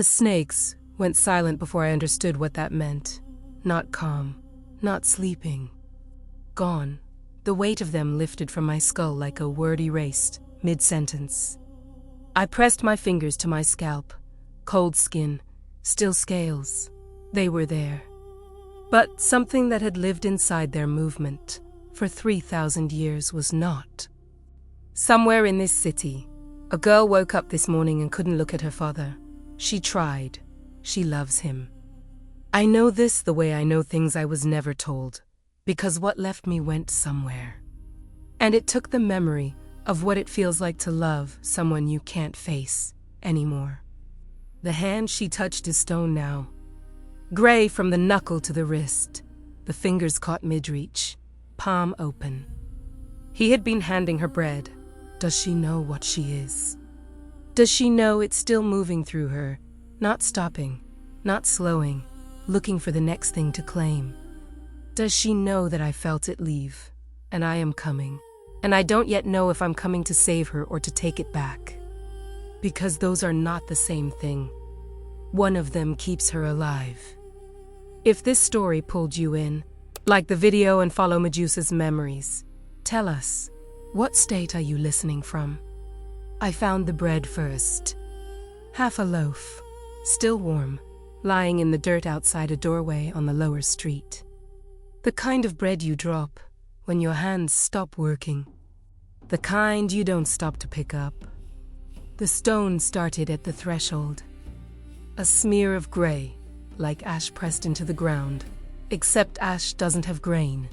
The snakes went silent before I understood what that meant. Not calm, not sleeping. Gone. The weight of them lifted from my skull like a word erased, mid-sentence. I pressed my fingers to my scalp. Cold skin, still scales. They were there. But something that had lived inside their movement for 3,000 years was not. Somewhere in this city, a girl woke up this morning and couldn't look at her father. She tried. She loves him. I know this the way I know things I was never told, because what left me went somewhere. And it took the memory of what it feels like to love someone you can't face anymore. The hand she touched is stone now. Gray from the knuckle to the wrist, the fingers caught mid-reach, palm open. He had been handing her bread. Does she know what she is? Does she know it's still moving through her, not stopping, not slowing, looking for the next thing to claim? Does she know that I felt it leave, and I am coming, and I don't yet know if I'm coming to save her or to take it back? Because those are not the same thing. One of them keeps her alive. If this story pulled you in, like the video and follow Medusa's Memories, tell us, what state are you listening from? I found the bread first. Half a loaf, still warm, lying in the dirt outside a doorway on the lower street. The kind of bread you drop when your hands stop working. The kind you don't stop to pick up. The stone started at the threshold. A smear of gray, like ash pressed into the ground, except ash doesn't have grain.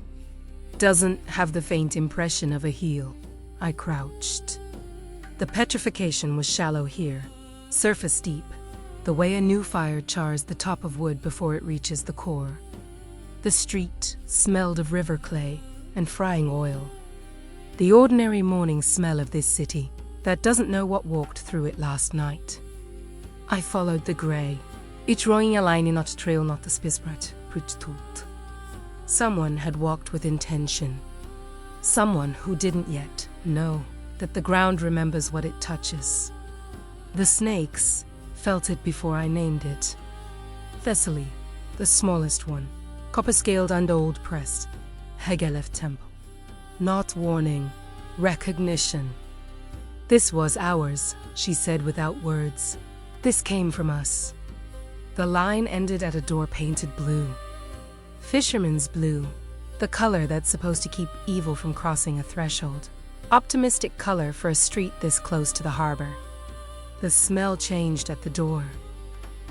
Doesn't have the faint impression of a heel. I crouched. The petrification was shallow here, surface deep, the way a new fire chars the top of wood before it reaches the core. The street smelled of river clay and frying oil. The ordinary morning smell of this city that doesn't know what walked through it last night. I followed the gray. Utrojing alene not trail not the spisbrat, prutult. Someone had walked with intention. Someone who didn't yet know that the ground remembers what it touches. The snakes felt it before I named it. Thessaly, the smallest one, copper-scaled and old-pressed, Hegelef temple. Not warning, recognition. This was ours, she said without words. This came from us. The line ended at a door painted blue. Fisherman's blue, the color that's supposed to keep evil from crossing a threshold. Optimistic color for a street this close to the harbor. The smell changed at the door.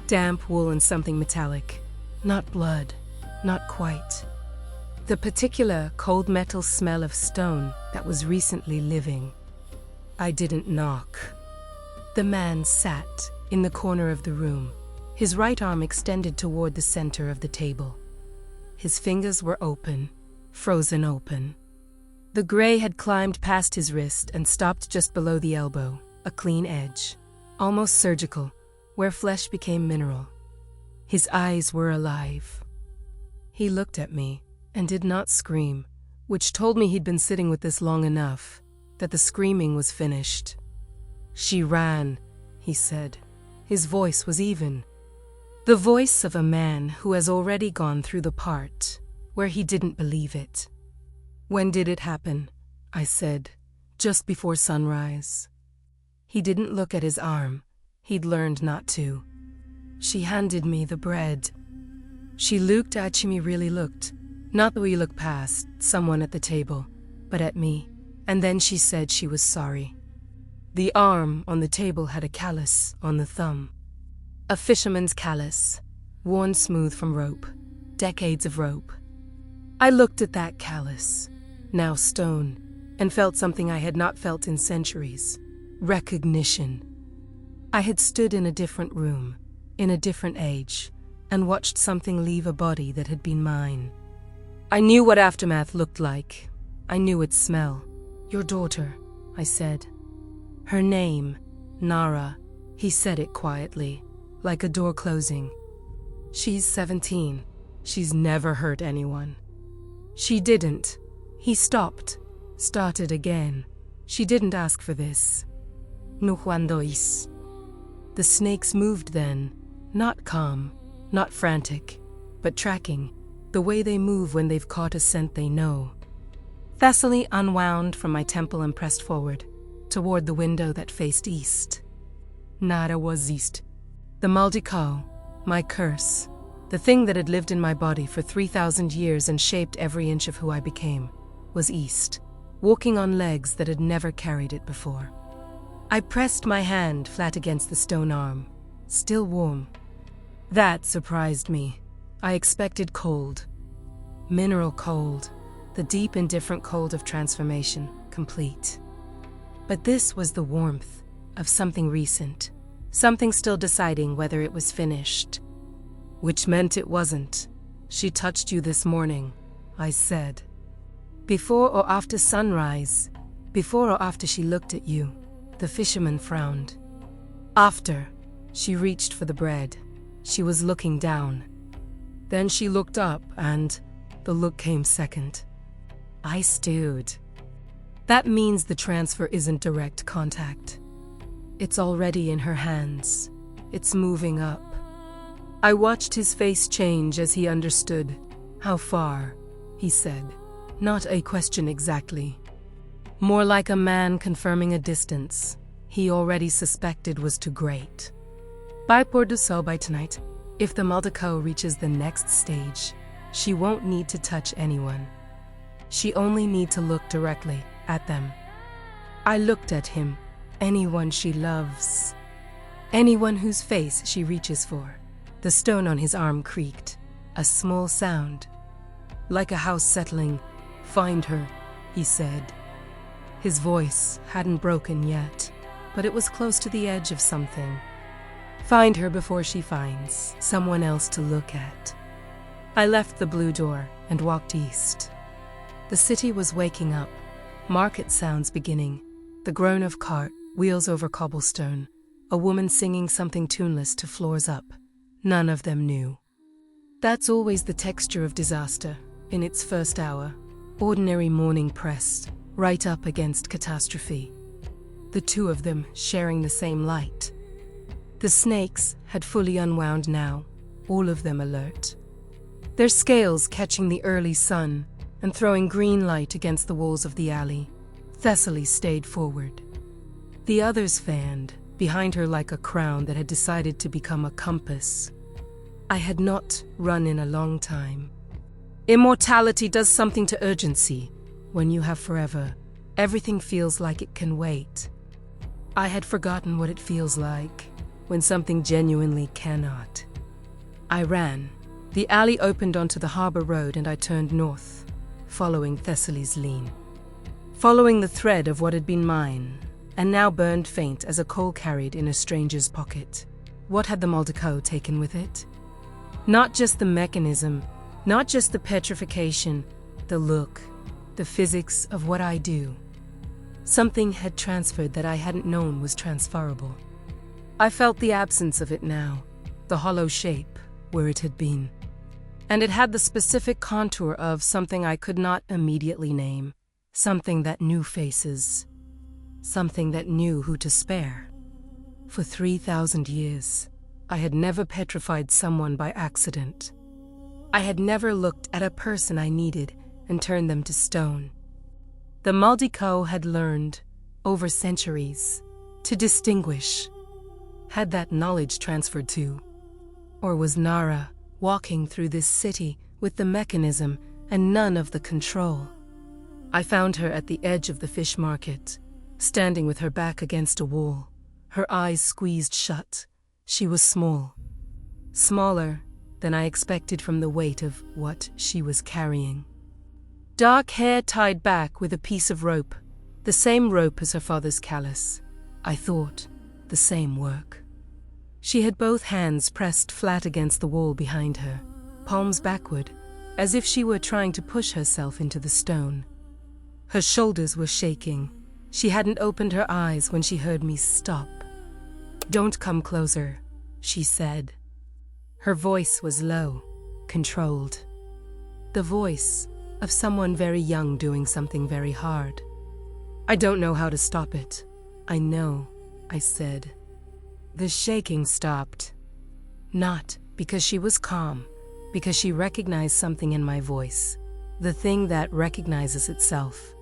Damp wool and something metallic. Not blood, not quite. The particular cold metal smell of stone that was recently living. I didn't knock. The man sat in the corner of the room, his right arm extended toward the center of the table. His fingers were open, frozen open. The gray had climbed past his wrist and stopped just below the elbow, a clean edge, almost surgical, where flesh became mineral. His eyes were alive. He looked at me and did not scream, which told me he'd been sitting with this long enough, that the screaming was finished. She ran, he said. His voice was even. The voice of a man who has already gone through the part where he didn't believe it. When did it happen? I said, just before sunrise. He didn't look at his arm. He'd learned not to. She handed me the bread. She looked at me, really looked, not the way you look past someone at the table, but at me, and then she said she was sorry. The arm on the table had a callus on the thumb. A fisherman's callus, worn smooth from rope, decades of rope. I looked at that callus, now stone, and felt something I had not felt in centuries. Recognition. I had stood in a different room, in a different age, and watched something leave a body that had been mine. I knew what aftermath looked like. I knew its smell. Your daughter, I said. Her name, Nara. He said it quietly, like a door closing. She's 17. She's never hurt anyone. She didn't. He stopped, started again. She didn't ask for this. No cuando is. The snakes moved then, Not calm, not frantic, but tracking, the way they move when they've caught a scent they know. Thessaly unwound from my temple and pressed forward, toward the window that faced east. Nada was east. The Maldicao, my curse, the thing that had lived in my body for 3,000 years and shaped every inch of who I became, was east, walking on legs that had never carried it before. I pressed my hand flat against the stone arm, still warm. That surprised me. I expected cold. Mineral cold, the deep indifferent cold of transformation, complete. But this was the warmth of something recent, something still deciding whether it was finished. Which meant it wasn't. She touched you this morning, I said. Before or after sunrise, before or after she looked at you, the fisherman frowned. After, she reached for the bread. She was looking down. Then she looked up and the look came second. I stewed. That means the transfer isn't direct contact. It's already in her hands. It's moving up. I watched his face change as he understood. How far? He said. Not a question exactly. More like a man confirming a distance he already suspected was too great. By Porto by tonight, if the Maldicao reaches the next stage, she won't need to touch anyone. She only need to look directly at them. I looked at him, anyone she loves, anyone whose face she reaches for. The stone on his arm creaked, a small sound. Like a house settling. Find her, he said. His voice hadn't broken yet, but it was close to the edge of something. Find her before she finds someone else to look at. I left the blue door and walked east. The city was waking up, market sounds beginning, the groan of cart, wheels over cobblestone, a woman singing something tuneless to floors up. None of them knew. That's always the texture of disaster, in its first hour. Ordinary morning pressed, right up against catastrophe. The two of them sharing the same light. The snakes had fully unwound now, all of them alert. Their scales catching the early sun and throwing green light against the walls of the alley. Thessaly stayed forward. The others fanned, behind her like a crown that had decided to become a compass. I had not run in a long time. Immortality does something to urgency. When you have forever, everything feels like it can wait. I had forgotten what it feels like when something genuinely cannot. I ran. The alley opened onto the harbor road and I turned north, following Thessaly's lean. Following the thread of what had been mine, and now burned faint as a coal carried in a stranger's pocket. What had the Maldicao taken with it? Not just the mechanism, not just the petrification, the look, the physics of what I do. Something had transferred that I hadn't known was transferable. I felt the absence of it now, the hollow shape where it had been. And it had the specific contour of something I could not immediately name, something that knew faces, something that knew who to spare. For 3,000 years, I had never petrified someone by accident. I had never looked at a person I needed and turned them to stone. The Maldicao had learned, over centuries, to distinguish. Had that knowledge transferred to? Or was Nara walking through this city with the mechanism and none of the control? I found her at the edge of the fish market, standing with her back against a wall, her eyes squeezed shut. She was small. Smaller than I expected from the weight of what she was carrying. Dark hair tied back with a piece of rope, the same rope as her father's callus. I thought, the same work. She had both hands pressed flat against the wall behind her, palms backward, as if she were trying to push herself into the stone. Her shoulders were shaking. She hadn't opened her eyes when she heard me stop. "Don't come closer," she said. Her voice was low, controlled. The voice of someone very young doing something very hard. "I don't know how to stop it." "I know," I said. The shaking stopped. Not because she was calm, because she recognized something in my voice, the thing that recognizes itself.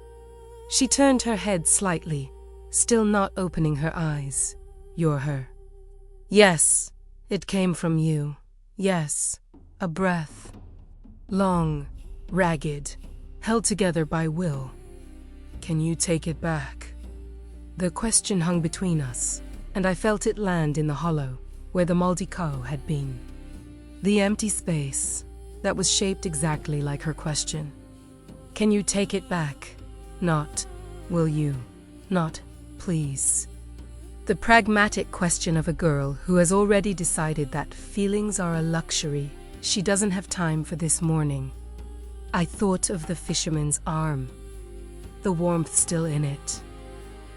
She turned her head slightly, still not opening her eyes. You're her. Yes, it came from you. Yes, a breath. Long, ragged, held together by will. Can you take it back? The question hung between us, and I felt it land in the hollow where the Maldicao had been. The empty space that was shaped exactly like her question. Can you take it back? Not, will you? Not, please. The pragmatic question of a girl who has already decided that feelings are a luxury she doesn't have time for this morning. I thought of the fisherman's arm, the warmth still in it.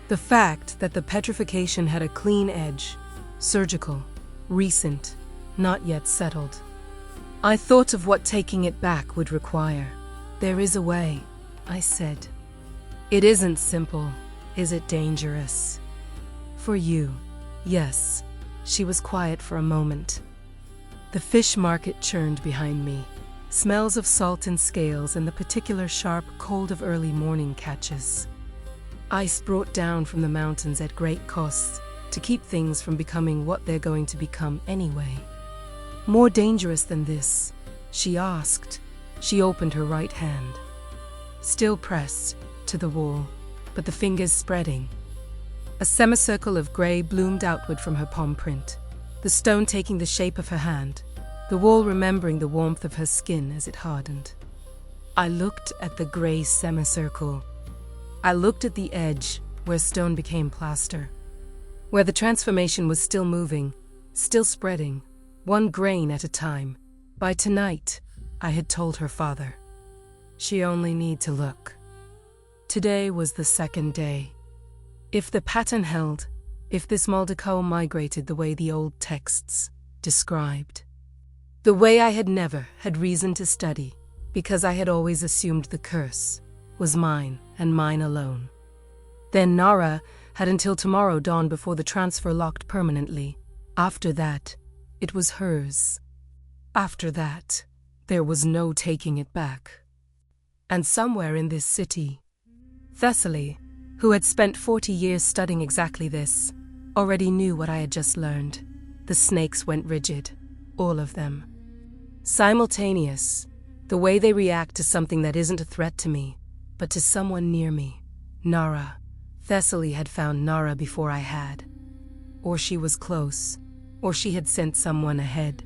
The fact that the petrification had a clean edge, surgical, recent, not yet settled. I thought of what taking it back would require. There is a way, I said. It isn't simple. Is it dangerous? For you, yes. She was quiet for a moment. The fish market churned behind me. Smells of salt and scales and the particular sharp cold of early morning catches. Ice brought down from the mountains at great costs to keep things from becoming what they're going to become anyway. More dangerous than this, she asked. She opened her right hand, still pressed to the wall, but the fingers spreading. A semicircle of grey bloomed outward from her palm print, the stone taking the shape of her hand, the wall remembering the warmth of her skin as it hardened. I looked at the grey semicircle. I looked at the edge where stone became plaster, where the transformation was still moving, still spreading, one grain at a time. By tonight, I had told her father. She only need to look. Today was the second day. If the pattern held, if this Maldicao migrated the way the old texts described, the way I had never had reason to study, because I had always assumed the curse was mine and mine alone. Then Nara had until tomorrow dawn before the transfer locked permanently. After that, it was hers. After that, there was no taking it back. And somewhere in this city, Thessaly, who had spent 40 years studying exactly this, already knew what I had just learned. The snakes went rigid, all of them. Simultaneous, the way they react to something that isn't a threat to me, but to someone near me. Nara. Thessaly had found Nara before I had. Or she was close, or she had sent someone ahead.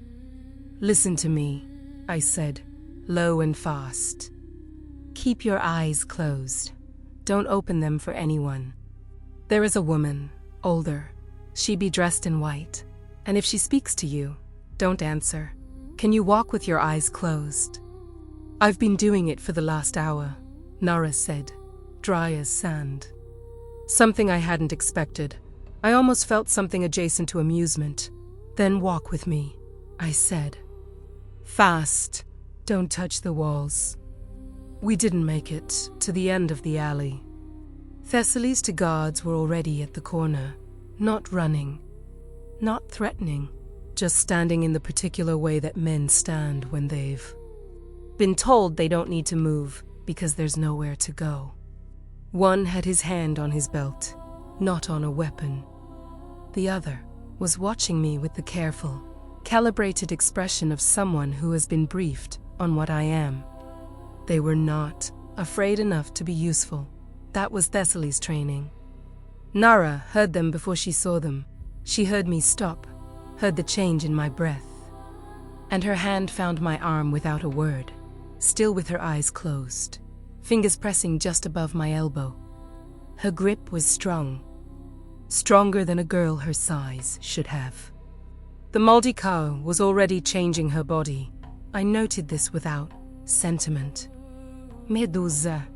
Listen to me, I said, low and fast. Keep your eyes closed. Don't open them for anyone. There is a woman, older. She be dressed in white. And if she speaks to you, don't answer. Can you walk with your eyes closed? I've been doing it for the last hour, Nara said, dry as sand. Something I hadn't expected. I almost felt something adjacent to amusement. Then walk with me, I said. Fast. Don't touch the walls. We didn't make it to the end of the alley. Thessaly's two guards were already at the corner, not running, not threatening, just standing in the particular way that men stand when they've been told they don't need to move because there's nowhere to go. One had his hand on his belt, not on a weapon. The other was watching me with the careful, calibrated expression of someone who has been briefed on what I am. They were not afraid enough to be useful. That was Thessaly's training. Nara heard them before she saw them. She heard me stop, heard the change in my breath. And her hand found my arm without a word, still with her eyes closed, fingers pressing just above my elbow. Her grip was strong, stronger than a girl her size should have. The Maldicao was already changing her body. I noted this without sentiment. Medusa.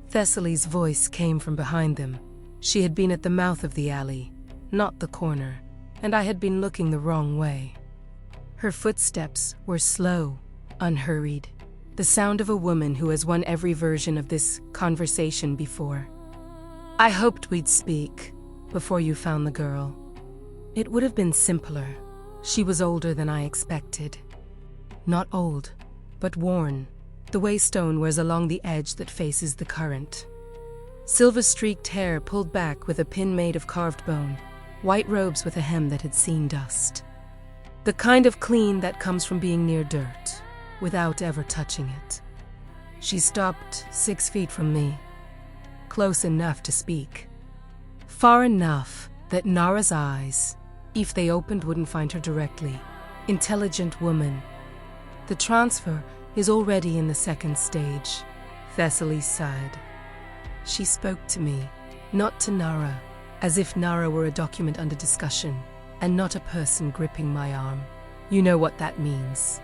Thessaly's voice came from behind them. She had been at the mouth of the alley, not the corner, and I had been looking the wrong way. Her footsteps were slow, unhurried, the sound of a woman who has won every version of this conversation before. I hoped we'd speak before you found the girl. It would have been simpler. She was older than I expected. Not old, but worn, the way stone wears along the edge that faces the current. Silver-streaked hair pulled back with a pin made of carved bone, white robes with a hem that had seen dust. The kind of clean that comes from being near dirt, without ever touching it. She stopped 6 feet from me, close enough to speak. Far enough that Nara's eyes, if they opened, wouldn't find her directly. Intelligent woman. The transfer is already in the second stage. Thessaly sighed. She spoke to me, not to Nara, as if Nara were a document under discussion, and not a person gripping my arm. You know what that means.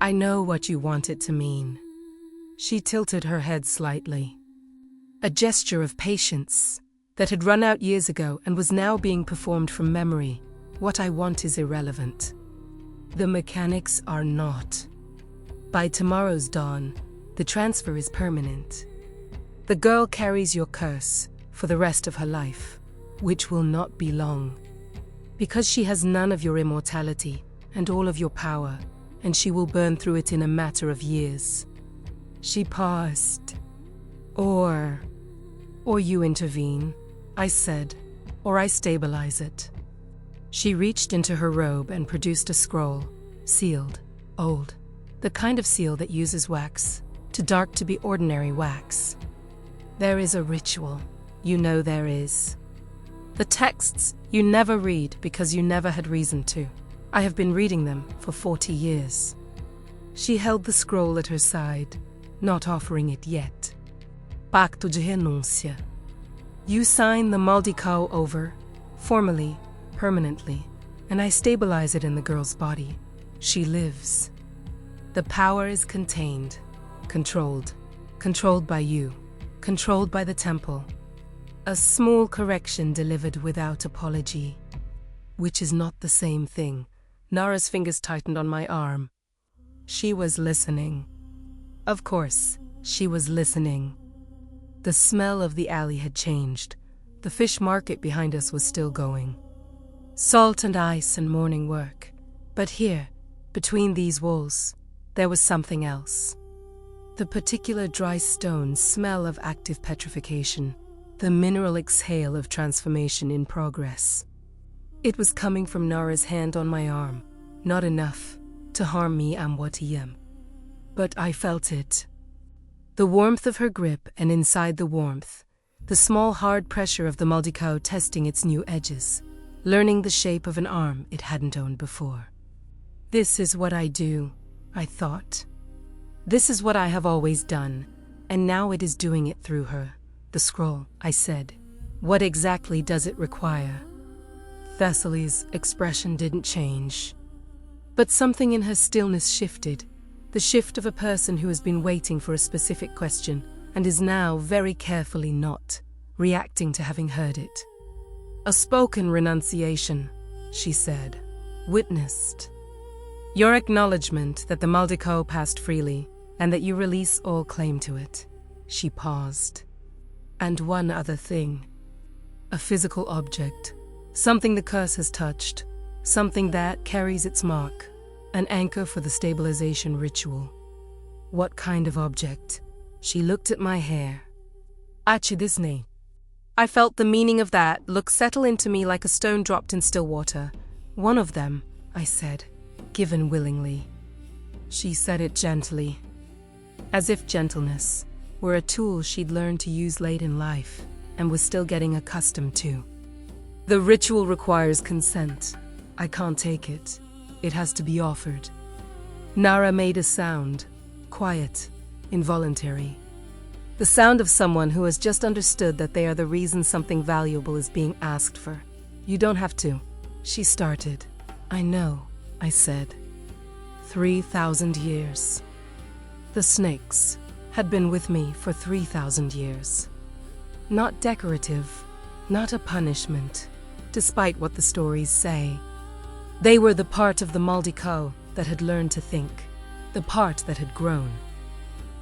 I know what you want it to mean. She tilted her head slightly. A gesture of patience that had run out years ago and was now being performed from memory. What I want is irrelevant. The mechanics are not. By tomorrow's dawn, the transfer is permanent. The girl carries your curse for the rest of her life, which will not be long. Because she has none of your immortality and all of your power, and she will burn through it in a matter of years. She paused. Or you intervene, I said, or I stabilize it. She reached into her robe and produced a scroll, sealed, old, the kind of seal that uses wax, too dark to be ordinary wax. There is a ritual, you know there is. The texts you never read because you never had reason to. I have been reading them for 40 years. She held the scroll at her side, not offering it yet. Pacto de renúncia. You sign the Maldicao over, formally, permanently, and I stabilize it in the girl's body. She lives. The power is contained, controlled by you, controlled by the temple. A small correction delivered without apology, which is not the same thing. Nara's fingers tightened on my arm. She was listening. Of course, she was listening. The smell of the alley had changed. The fish market behind us was still going. Salt and ice and morning work. But here, between these walls, there was something else. The particular dry stone smell of active petrification, the mineral exhale of transformation in progress. It was coming from Nara's hand on my arm, not enough to harm me Amwatiyem. But I felt it. The warmth of her grip, and inside the warmth, the small hard pressure of the Maldicao testing its new edges, learning the shape of an arm it hadn't owned before. This is what I do, I thought. This is what I have always done, and now it is doing it through her. The scroll, I said. What exactly does it require? Thessaly's expression didn't change. But something in her stillness shifted, the shift of a person who has been waiting for a specific question and is now very carefully not reacting to having heard it. A spoken renunciation, she said, witnessed. Your acknowledgement that the Maldicao passed freely and that you release all claim to it. She paused. And one other thing. A physical object. Something the curse has touched. Something that carries its mark. An anchor for the stabilization ritual. What kind of object? She looked at my hair. Achidisne. I felt the meaning of that look settle into me like a stone dropped in still water. One of them, I said, given willingly. She said it gently, as if gentleness were a tool she'd learned to use late in life and was still getting accustomed to. The ritual requires consent. I can't take it. It has to be offered. Nara made a sound, quiet, involuntary. The sound of someone who has just understood that they are the reason something valuable is being asked for. You don't have to. She started. I know, I said. 3,000 years. The snakes had been with me for 3,000 years. Not decorative, not a punishment, despite what the stories say. They were the part of the Maldicao that had learned to think, the part that had grown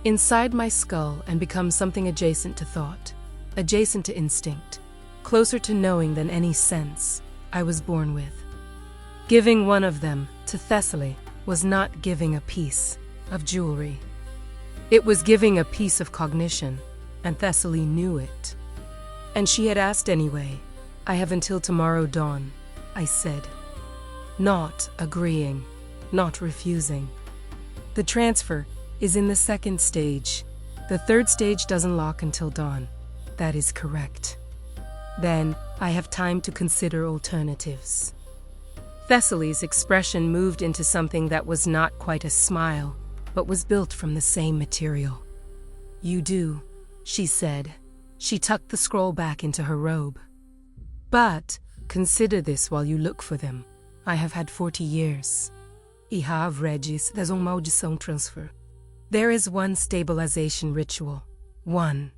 inside my skull and become something adjacent to thought, adjacent to instinct, closer to knowing than any sense I was born with. Giving one of them to Thessaly was not giving a piece of jewelry. It was giving a piece of cognition, and Thessaly knew it. And she had asked anyway. I have until tomorrow dawn, I said. Not agreeing, not refusing. The transfer is in the second stage. The third stage doesn't lock until dawn. That is correct. Then I have time to consider alternatives. Thessaly's expression moved into something that was not quite a smile, but was built from the same material. You do, she said. She tucked the scroll back into her robe. But consider this while you look for them. I have had 40 years. E have regis, there's uma maldição transfer. There is one stabilization ritual. One.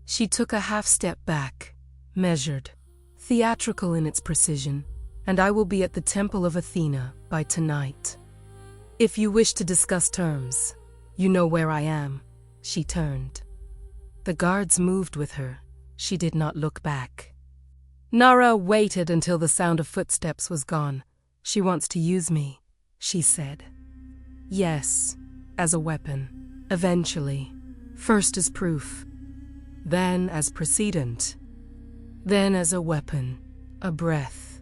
She took a half step back, measured, theatrical in its precision, and I will be at the Temple of Athena by tonight. If you wish to discuss terms, you know where I am. She turned. The guards moved with her. She did not look back. Nara waited until the sound of footsteps was gone. She wants to use me, she said. Yes, as a weapon, eventually. First as proof, then as precedent, then as a weapon, a breath.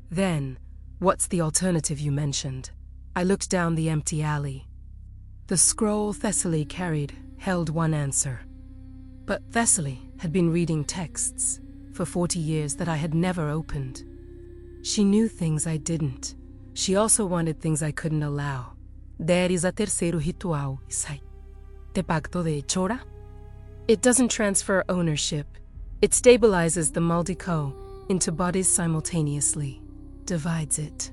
Then, what's the alternative you mentioned? I looked down the empty alley. The scroll Thessaly carried held one answer. But Thessaly had been reading texts for 40 years that I had never opened. She knew things I didn't. She also wanted things I couldn't allow. There is a terceiro ritual, sai. Te pacto de chora? It doesn't transfer ownership. It stabilizes the Maldiko into bodies simultaneously, divides it,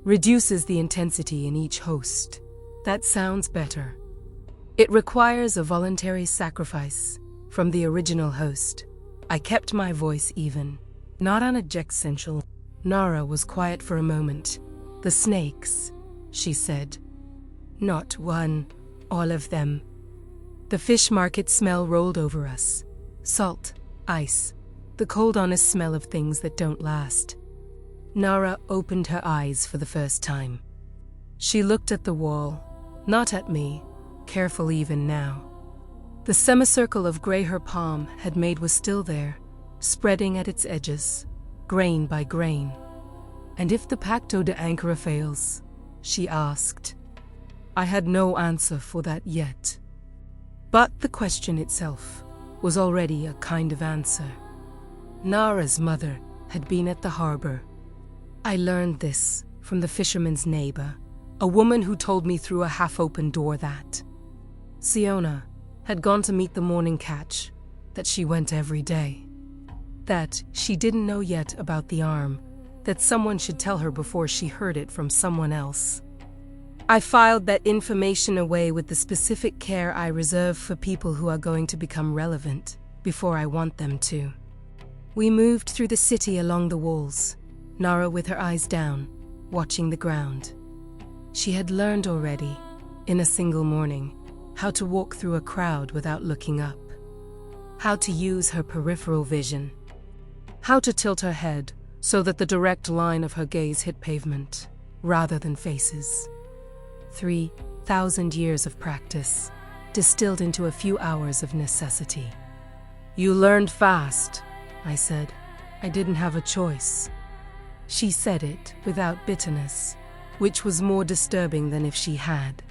reduces the intensity in each host. That sounds better. It requires a voluntary sacrifice from the original host. I kept my voice even, not unadjectential. Nara was quiet for a moment. The snakes, she said. Not one, all of them. The fish market smell rolled over us. Salt, ice, the cold honest smell of things that don't last. Nara opened her eyes for the first time. She looked at the wall, not at me, careful even now. The semicircle of gray her palm had made was still there, spreading at its edges, grain by grain. And if the Pacto de Ankara fails, she asked. I had no answer for that yet. But the question itself was already a kind of answer. Nara's mother had been at the harbor. I learned this from the fisherman's neighbor, a woman who told me through a half-open door that Siona had gone to meet the morning catch, that she went every day, that she didn't know yet about the arm, that someone should tell her before she heard it from someone else. I filed that information away with the specific care I reserve for people who are going to become relevant before I want them to. We moved through the city along the walls, Nara with her eyes down, watching the ground. She had learned already, in a single morning, how to walk through a crowd without looking up, how to use her peripheral vision, how to tilt her head so that the direct line of her gaze hit pavement, rather than faces. 3,000 years of practice, distilled into a few hours of necessity. You learned fast, I said. I didn't have a choice. She said it without bitterness, which was more disturbing than if she had.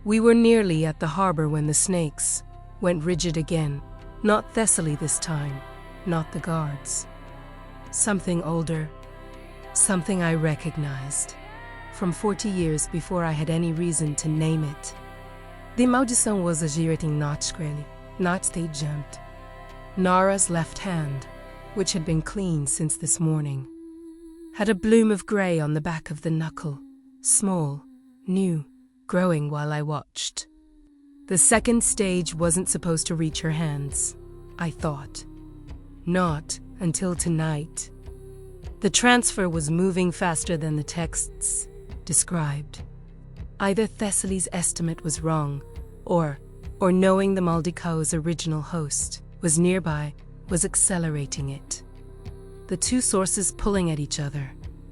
We were nearly at the harbor when the snakes went rigid again. Not Thessaly this time, not the guards. Something older, something I recognized, from 40 years before I had any reason to name it. The maldição was agirating not squarely, not stayed jumped. Nara's left hand, which had been clean since this morning, had a bloom of grey on the back of the knuckle, small, new, growing while I watched. The second stage wasn't supposed to reach her hands, I thought. Not until tonight. The transfer was moving faster than the texts described. Either Thessaly's estimate was wrong, or knowing the Maldiko's original host was nearby was accelerating it. The two sources pulling at each other,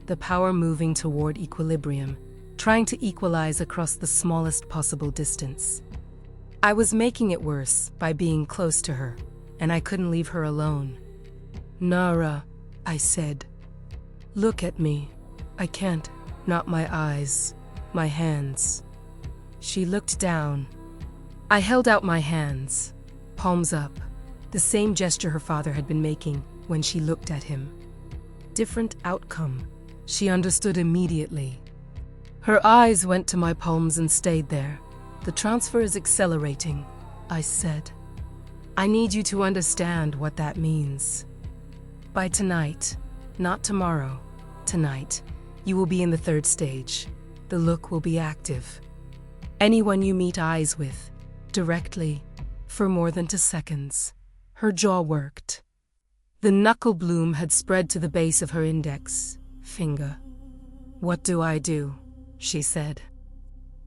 the power moving toward equilibrium, trying to equalize across the smallest possible distance. I was making it worse by being close to her, and I couldn't leave her alone. "Nara," I said. "Look at me. I can't. Not my eyes. My hands." She looked down. I held out my hands, palms up, the same gesture her father had been making when she looked at him. Different outcome. She understood immediately. Her eyes went to my palms and stayed there. "The transfer is accelerating," I said. "I need you to understand what that means. By tonight, not tomorrow, tonight, you will be in the third stage. The look will be active. Anyone you meet eyes with, directly, for more than 2 seconds." Her jaw worked. The knuckle bloom had spread to the base of her index finger. "What do I do?" she said.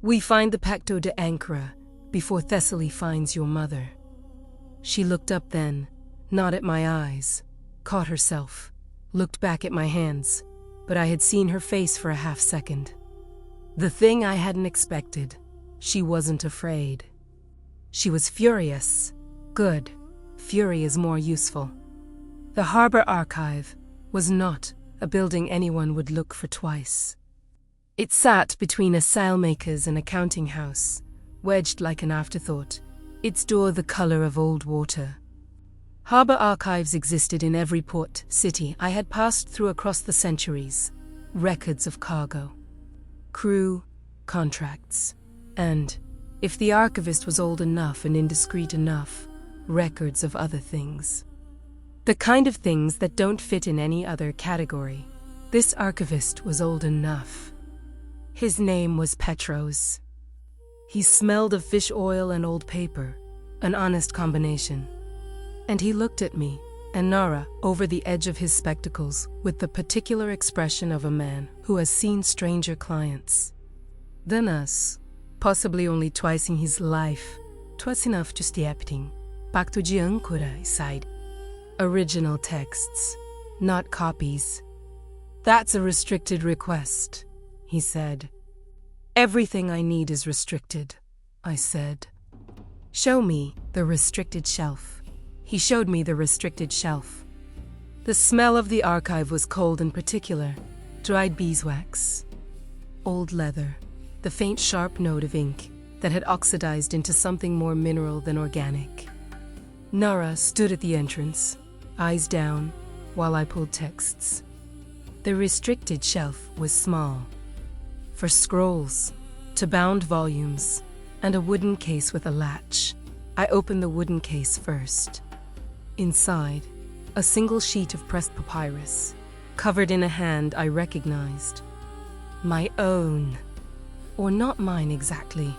"We find the Pacto de Ancra before Thessaly finds your mother." She looked up then, not at my eyes, caught herself, looked back at my hands, but I had seen her face for a half-second. The thing I hadn't expected. She wasn't afraid. She was furious. Good. Fury is more useful. The Harbor Archive was not a building anyone would look for twice. It sat between a sailmaker's and a counting house, wedged like an afterthought, its door the color of old water. Harbor archives existed in every port city I had passed through across the centuries. Records of cargo, crew, contracts, and, if the archivist was old enough and indiscreet enough, records of other things. The kind of things that don't fit in any other category. This archivist was old enough. His name was Petros. He smelled of fish oil and old paper, an honest combination. And he looked at me and Nara over the edge of his spectacles with the particular expression of a man who has seen stranger clients than us, possibly only twice in his life, twice enough to stay happening. Pacto de Ancora side. Original texts, not copies. "That's a restricted request," he said. "Everything I need is restricted," I said. "Show me the restricted shelf." He showed me the restricted shelf. The smell of the archive was cold in particular, dried beeswax, old leather, the faint sharp note of ink that had oxidized into something more mineral than organic. Nara stood at the entrance, eyes down, while I pulled texts. The restricted shelf was small. For scrolls, to bound volumes, and a wooden case with a latch. I opened the wooden case first. Inside, a single sheet of pressed papyrus, covered in a hand I recognized. My own. Or not mine exactly.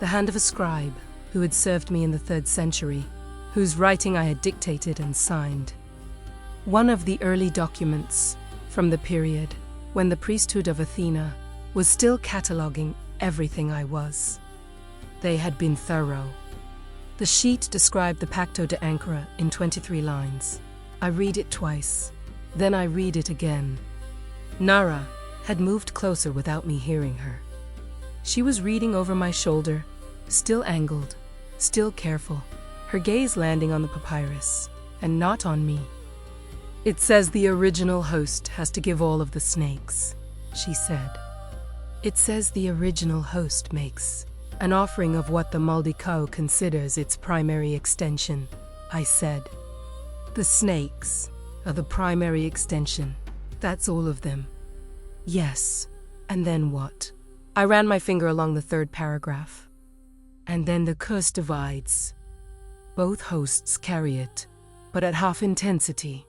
The hand of a scribe who had served me in the 3rd century, whose writing I had dictated and signed. One of the early documents from the period when the priesthood of Athena was still cataloging everything I was. They had been thorough. The sheet described the Pacto de Ancora in 23 lines. I read it twice, then I read it again. Nara had moved closer without me hearing her. She was reading over my shoulder, still angled, still careful, her gaze landing on the papyrus, and not on me. "It says the original host has to give all of the snakes," she said. "It says the original host makes an offering of what the Maldicao considers its primary extension," I said. "The snakes are the primary extension. That's all of them." "Yes, and then what?" I ran my finger along the 3rd paragraph. "And then the curse divides. Both hosts carry it, but at half intensity.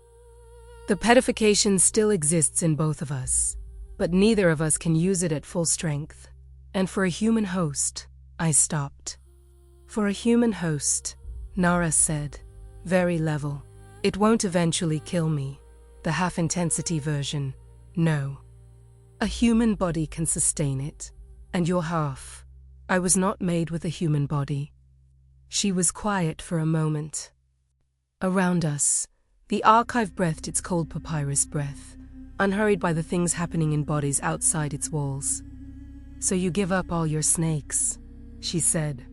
The pedification still exists in both of us, but neither of us can use it at full strength. And for a human host," I stopped. "For a human host," Nara said, very level, "it won't eventually kill me. The half-intensity version, no. A human body can sustain it, and you're half. I was not made with a human body." She was quiet for a moment. Around us, the archive breathed its cold papyrus breath, unhurried by the things happening in bodies outside its walls. So you give up all your snakes, she said.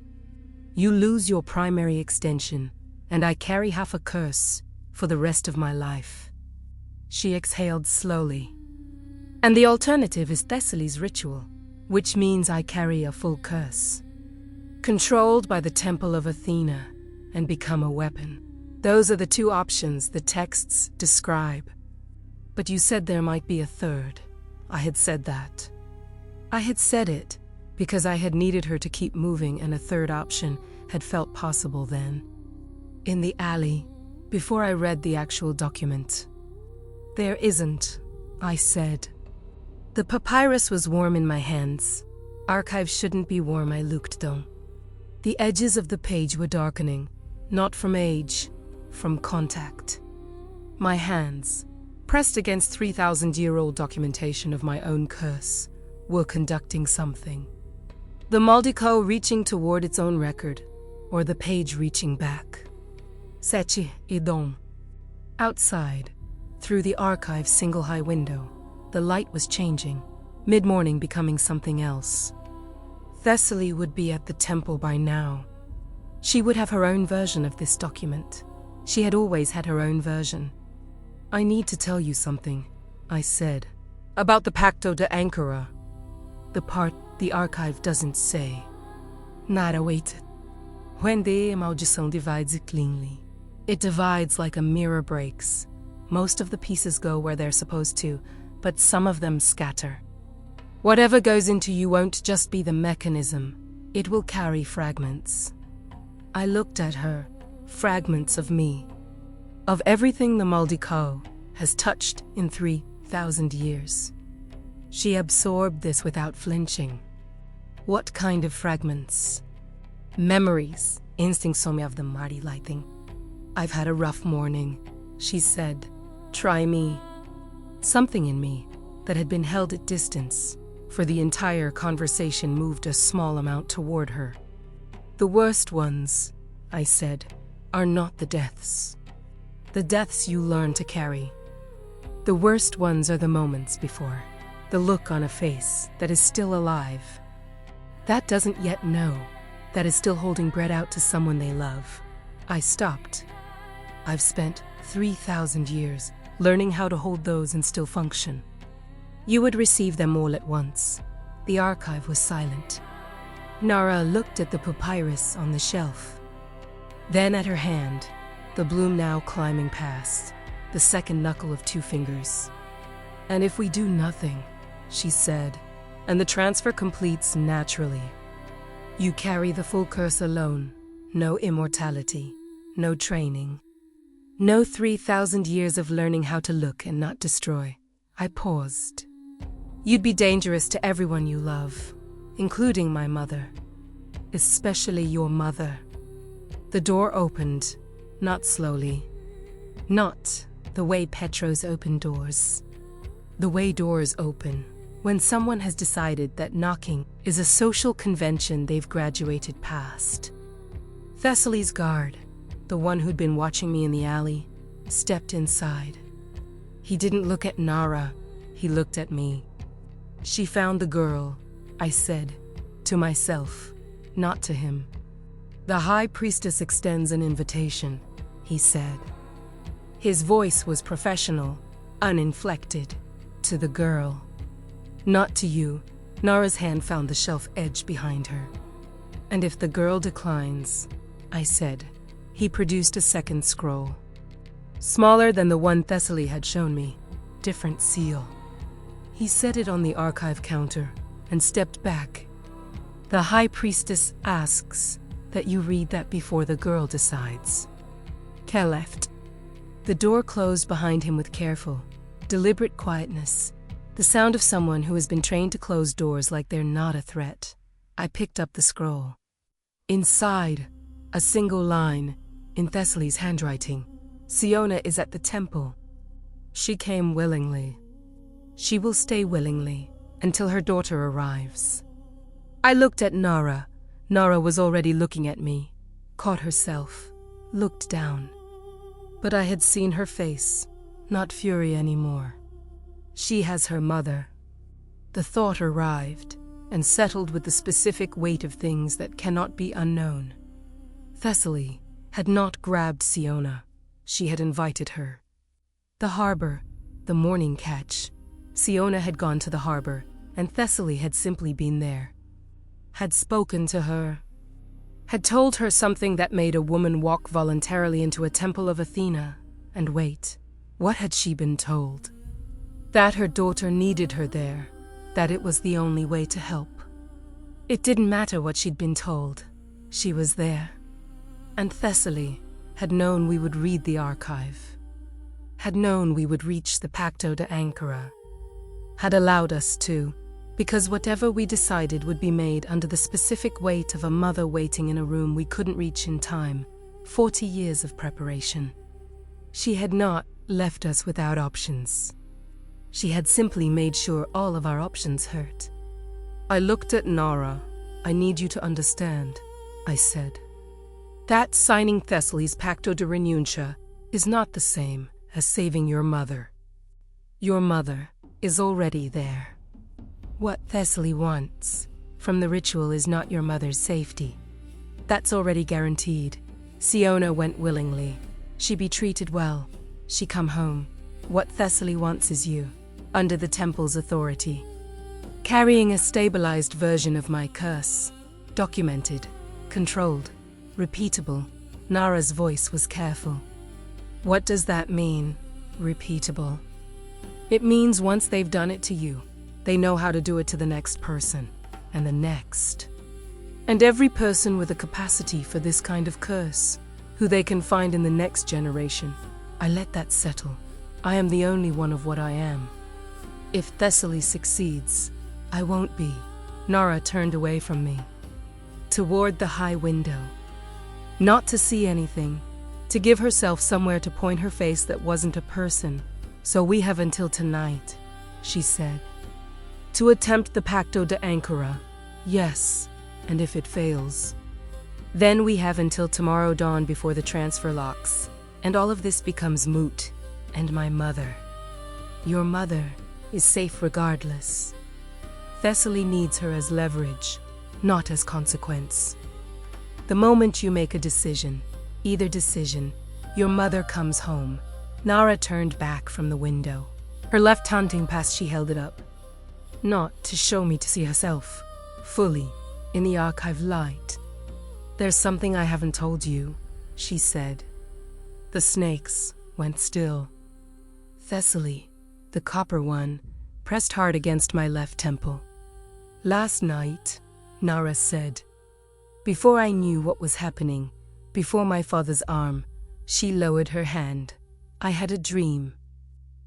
You lose your primary extension, and I carry half a curse for the rest of my life. She exhaled slowly. And the alternative is Thessaly's ritual, which means I carry a full curse. Controlled by the temple of Athena and become a weapon. Those are the two options the texts describe. But you said there might be a third. I had said that. I had said it because I had needed her to keep moving, and a third option had felt possible then. In the alley, before I read the actual document. There isn't, I said. The papyrus was warm in my hands. Archives shouldn't be warm, I looked though. The edges of the page were darkening, not from age, from contact. My hands, pressed against 3,000-year-old documentation of my own curse, were conducting something. The Maldicot reaching toward its own record, or the page reaching back. Sete idon. Outside, through the archive's single-high window, the light was changing, mid-morning becoming something else. Thessaly would be at the temple by now. She would have her own version of this document. She had always had her own version. I need to tell you something, I said, about the Pacto de Ancora. The part the archive doesn't say. Nara waited. When the maldição divides it cleanly. It divides like a mirror breaks. Most of the pieces go where they're supposed to, but some of them scatter. Whatever goes into you won't just be the mechanism. It will carry fragments. I looked at her, fragments of me. Of everything the Maldicot has touched in 3,000 years. She absorbed this without flinching. What kind of fragments? Memories, instincts of the mighty lighting. I've had a rough morning, she said. Try me. Something in me that had been held at distance for the entire conversation moved a small amount toward her. The worst ones, I said, are not the deaths. The deaths you learn to carry. The worst ones are the moments before. The look on a face that is still alive. That doesn't yet know. That is still holding bread out to someone they love. I stopped. I've spent 3,000 years learning how to hold those and still function. You would receive them all at once. The archive was silent. Nara looked at the papyrus on the shelf. Then at her hand, the bloom now climbing past, the second knuckle of 2 fingers. And if we do nothing, she said, and the transfer completes naturally. You carry the full curse alone, no immortality, no training. No 3,000 years of learning how to look and not destroy. I paused. You'd be dangerous to everyone you love, including my mother. Especially your mother. The door opened, not slowly. Not the way Petros open doors. The way doors open when someone has decided that knocking is a social convention they've graduated past. Thessaly's guard, the one who'd been watching me in the alley, stepped inside. He didn't look at Nara, he looked at me. She found the girl, I said, to myself, not to him. The High Priestess extends an invitation, he said. His voice was professional, uninflected, to the girl. Not to you. Nara's hand found the shelf edge behind her. And if the girl declines, I said. He produced a second scroll. Smaller than the one Thessaly had shown me. Different seal. He set it on the archive counter and stepped back. The High Priestess asks that you read that before the girl decides. Kel left. The door closed behind him with careful, deliberate quietness, the sound of someone who has been trained to close doors like they're not a threat. I picked up the scroll. Inside, a single line, in Thessaly's handwriting. Siona is at the temple. She came willingly. She will stay willingly until her daughter arrives. I looked at Nara. Nara was already looking at me, caught herself, looked down. But I had seen her face, not fury anymore. She has her mother. The thought arrived and settled with the specific weight of things that cannot be unknown. Thessaly had not grabbed Siona. She had invited her. The harbor, the morning catch. Siona had gone to the harbor, and Thessaly had simply been there. Had spoken to her. Had told her something that made a woman walk voluntarily into a temple of Athena. And wait, what had she been told? That her daughter needed her there, that it was the only way to help. It didn't matter what she'd been told. She was there. And Thessaly had known we would read the archive. Had known we would reach the Pacto de Ancora. Had allowed us to, because whatever we decided would be made under the specific weight of a mother waiting in a room we couldn't reach in time. 40 years of preparation. She had not left us without options. She had simply made sure all of our options hurt. I looked at Nara. I need you to understand, I said. That signing Thessaly's Pacto de Renuncia is not the same as saving your mother. Your mother is already there. What Thessaly wants from the ritual is not your mother's safety. That's already guaranteed. Siona went willingly. She be treated well. She come home. What Thessaly wants is you, under the temple's authority. Carrying a stabilized version of my curse. Documented, controlled, repeatable. Nara's voice was careful. What does that mean, repeatable? It means once they've done it to you, they know how to do it to the next person, and the next. And every person with a capacity for this kind of curse, who they can find in the next generation. I let that settle. I am the only one of what I am. If Thessaly succeeds, I won't be. Nara turned away from me, toward the high window. Not to see anything, to give herself somewhere to point her face that wasn't a person. So we have until tonight, she said. To attempt the Pacto de Ancora, yes, and if it fails, then we have until tomorrow dawn before the transfer locks, and all of this becomes moot. And my mother, your mother, is safe regardless. Thessaly needs her as leverage, not as consequence. The moment you make a decision, either decision, your mother comes home. Nara turned back from the window. Her left hunting pass, she held it up. Not to show me to see herself, fully, in the archive light. There's something I haven't told you, she said. The snakes went still. Thessaly, the copper one, pressed hard against my left temple. Last night, Nara said, before I knew what was happening, before my father's arm, she lowered her hand. I had a dream.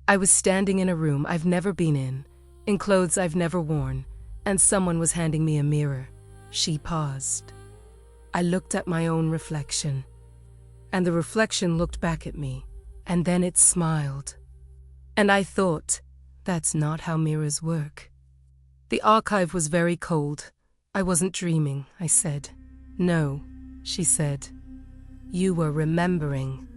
I was standing in a room I've never been in clothes I've never worn, and someone was handing me a mirror. She paused. I looked at my own reflection, and the reflection looked back at me, and then it smiled. And I thought, that's not how mirrors work. The archive was very cold. I wasn't dreaming, I said. No, she said. You were remembering.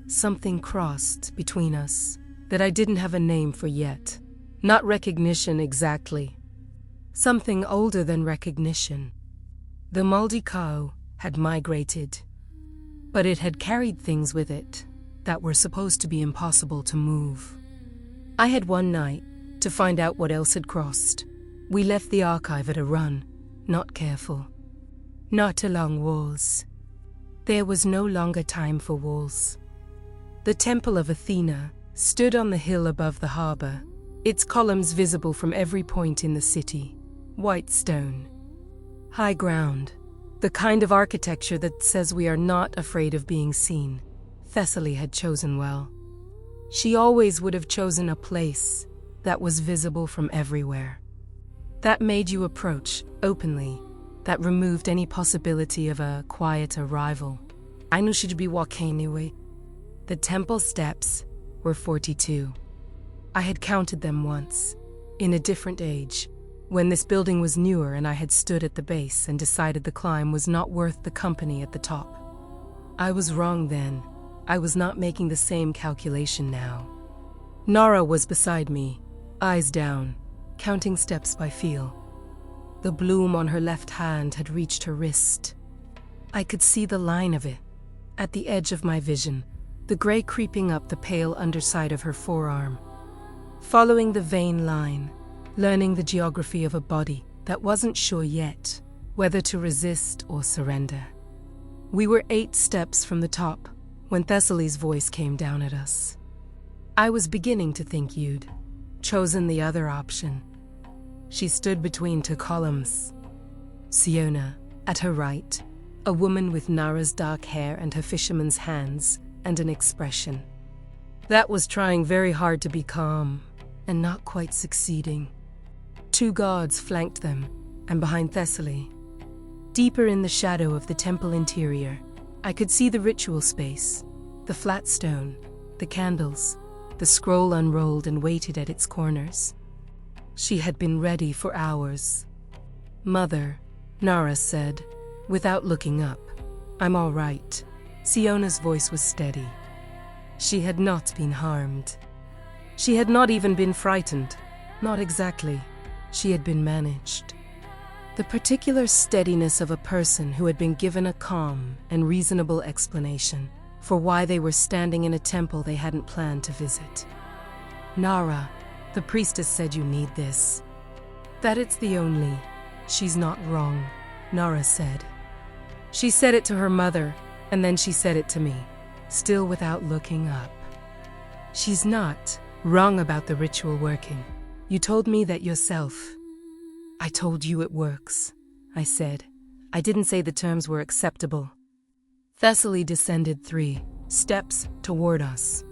Something crossed between us that I didn't have a name for yet. Not recognition exactly. Something older than recognition. The moldy cow had migrated, but it had carried things with it that were supposed to be impossible to move. I had one night to find out what else had crossed. We left the archive at a run, not careful. Not along walls. There was no longer time for walls. The Temple of Athena stood on the hill above the harbor, its columns visible from every point in the city. White stone. High ground. The kind of architecture that says we are not afraid of being seen. Thessaly had chosen well. She always would have chosen a place that was visible from everywhere. That made you approach openly. That removed any possibility of a quiet arrival. I knew she'd be walking anyway. The temple steps were 42. I had counted them once, in a different age, when this building was newer and I had stood at the base and decided the climb was not worth the company at the top. I was wrong then. I was not making the same calculation now. Nara was beside me, eyes down, counting steps by feel. The bloom on her left hand had reached her wrist. I could see the line of it, at the edge of my vision, the gray creeping up the pale underside of her forearm. Following the vein line, learning the geography of a body that wasn't sure yet whether to resist or surrender. We were 8 steps from the top when Thessaly's voice came down at us. I was beginning to think you'd chosen the other option. She stood between 2 columns. Siona, at her right, a woman with Nara's dark hair and her fisherman's hands and an expression that was trying very hard to be calm and not quite succeeding. 2 guards flanked them, and behind Thessaly, deeper in the shadow of the temple interior, I could see the ritual space, the flat stone, the candles, the scroll unrolled and waited at its corners. She had been ready for hours. "Mother," Nara said, without looking up. "I'm all right." Siona's voice was steady. She had not been harmed. She had not even been frightened. Not exactly. She had been managed. The particular steadiness of a person who had been given a calm and reasonable explanation for why they were standing in a temple they hadn't planned to visit. "Nara, the priestess said you need this. That it's the only. She's not wrong," Nara said. She said it to her mother, and then she said it to me, still without looking up. "She's not wrong about the ritual working. You told me that yourself." "I told you it works," I said. I didn't say the terms were acceptable. Thessaly descended 3 steps toward us.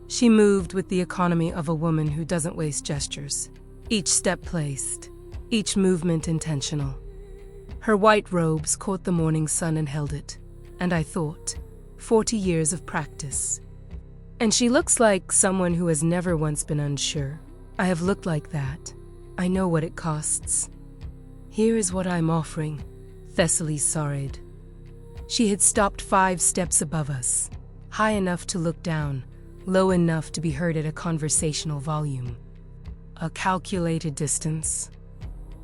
She moved with the economy of a woman who doesn't waste gestures. Each step placed, each movement intentional. Her white robes caught the morning sun and held it, and I thought, 40 years of practice. And she looks like someone who has never once been unsure. I have looked like that. I know what it costs. "Here is what I'm offering," Thessaly sighed. She had stopped 5 steps above us, high enough to look down, low enough to be heard at a conversational volume. A calculated distance.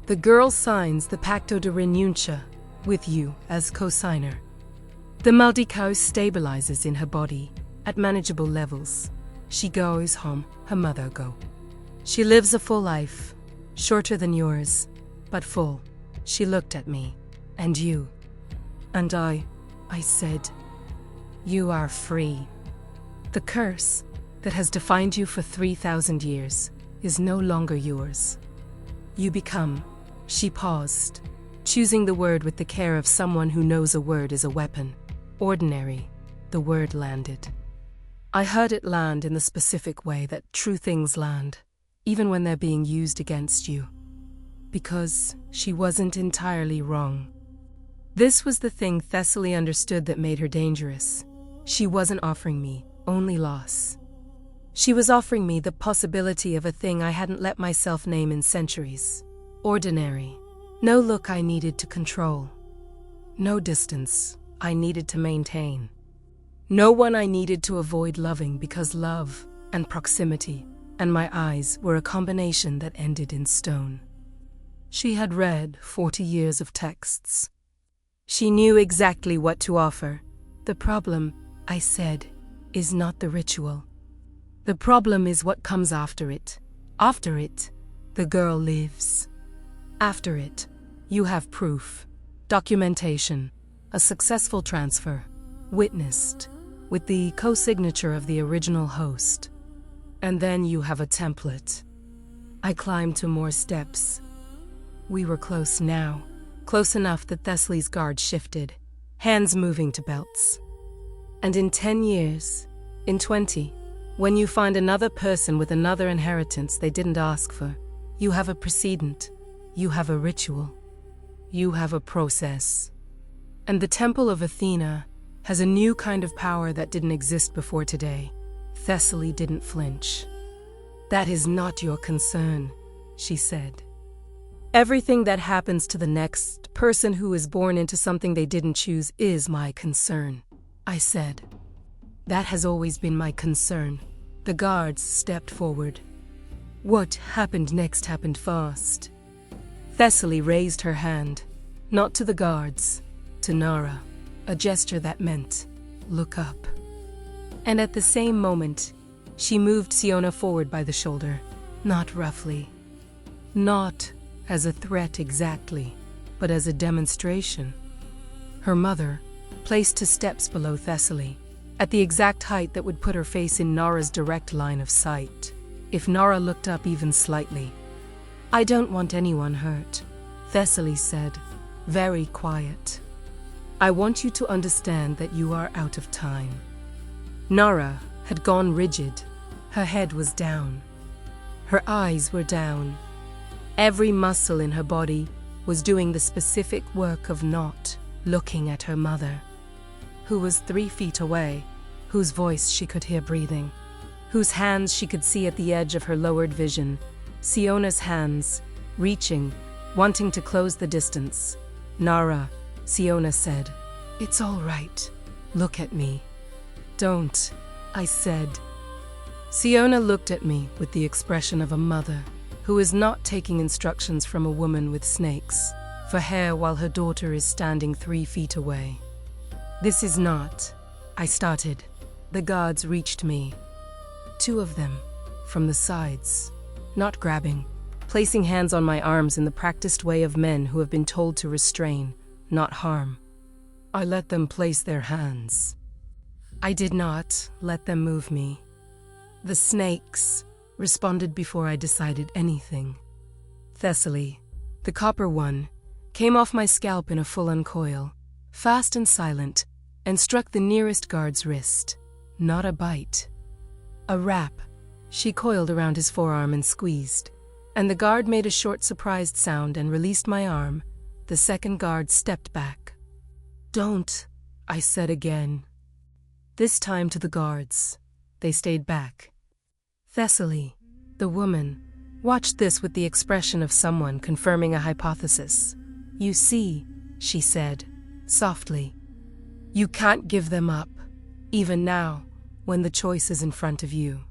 The girl signs the Pacto de Renuncia with you as co-signer. The Maldicao stabilizes in her body at manageable levels. She goes home, her mother go. She lives a full life, shorter than yours, but full. She looked at me. "And you?" "And I said, you are free. The curse that has defined you for 3,000 years is no longer yours. You become." She paused, choosing the word with the care of someone who knows a word is a weapon. "Ordinary," the word landed. I heard it land in the specific way that true things land, even when they're being used against you. Because she wasn't entirely wrong. This was the thing Thessaly understood that made her dangerous. She wasn't offering me only loss. She was offering me the possibility of a thing I hadn't let myself name in centuries. Ordinary. No look I needed to control. No distance I needed to maintain. No one I needed to avoid loving because love and proximity and my eyes were a combination that ended in stone. She had read 40 years of texts. She knew exactly what to offer. "The problem," I said, "is not the ritual. The problem is what comes after it. After it, the girl lives. After it, you have proof, documentation, a successful transfer, witnessed, with the co-signature of the original host. And then you have a template." I climbed 2 more steps. We were close now, close enough that Thessaly's guard shifted, hands moving to belts. "And in 10 years, in 20, when you find another person with another inheritance they didn't ask for, you have a precedent, you have a ritual, you have a process. And the Temple of Athena has a new kind of power that didn't exist before today." Thessaly didn't flinch. "That is not your concern," she said. "Everything that happens to the next person who is born into something they didn't choose is my concern," I said. "That has always been my concern." The guards stepped forward. What happened next happened fast. Thessaly raised her hand, not to the guards, to Nara, a gesture that meant, look up. And at the same moment, she moved Siona forward by the shoulder, not roughly. Not as a threat exactly, but as a demonstration. Her mother, placed 2 steps below Thessaly, at the exact height that would put her face in Nara's direct line of sight, if Nara looked up even slightly. "I don't want anyone hurt," Thessaly said, very quiet. "I want you to understand that you are out of time." Nara had gone rigid. Her head was down. Her eyes were down. Every muscle in her body was doing the specific work of not looking at her mother, who was 3 feet away, whose voice she could hear breathing, whose hands she could see at the edge of her lowered vision, Siona's hands, reaching, wanting to close the distance. "Nara," Siona said, "it's all right. Look at me." "Don't," I said. Siona looked at me with the expression of a mother who is not taking instructions from a woman with snakes for hair while her daughter is standing 3 feet away. "This is not," I started. The guards reached me. 2 of them, from the sides, not grabbing, placing hands on my arms in the practiced way of men who have been told to restrain, not harm. I let them place their hands. I did not let them move me. The snakes responded before I decided anything. Thessaly, the copper one, came off my scalp in a full uncoil, fast and silent, and struck the nearest guard's wrist. Not a bite. A wrap. She coiled around his forearm and squeezed, and the guard made a short surprised sound and released my arm. The second guard stepped back. "Don't," I said again. This time to the guards. They stayed back. Thessaly, the woman, watched this with the expression of someone confirming a hypothesis. "You see," she said, softly, "you can't give them up, even now, when the choice is in front of you.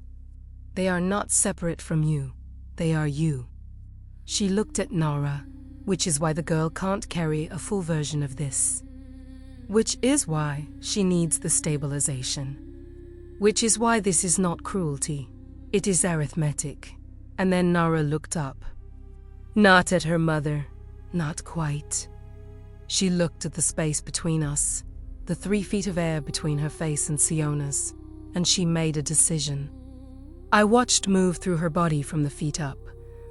They are not separate from you. They are you." She looked at Nara, which is why the girl can't carry a full version of this. Which is why she needs the stabilization. Which is why this is not cruelty. It is arithmetic. And then Nara looked up. Not at her mother. Not quite. She looked at the space between us, the 3 feet of air between her face and Siona's, and she made a decision. I watched move through her body from the feet up,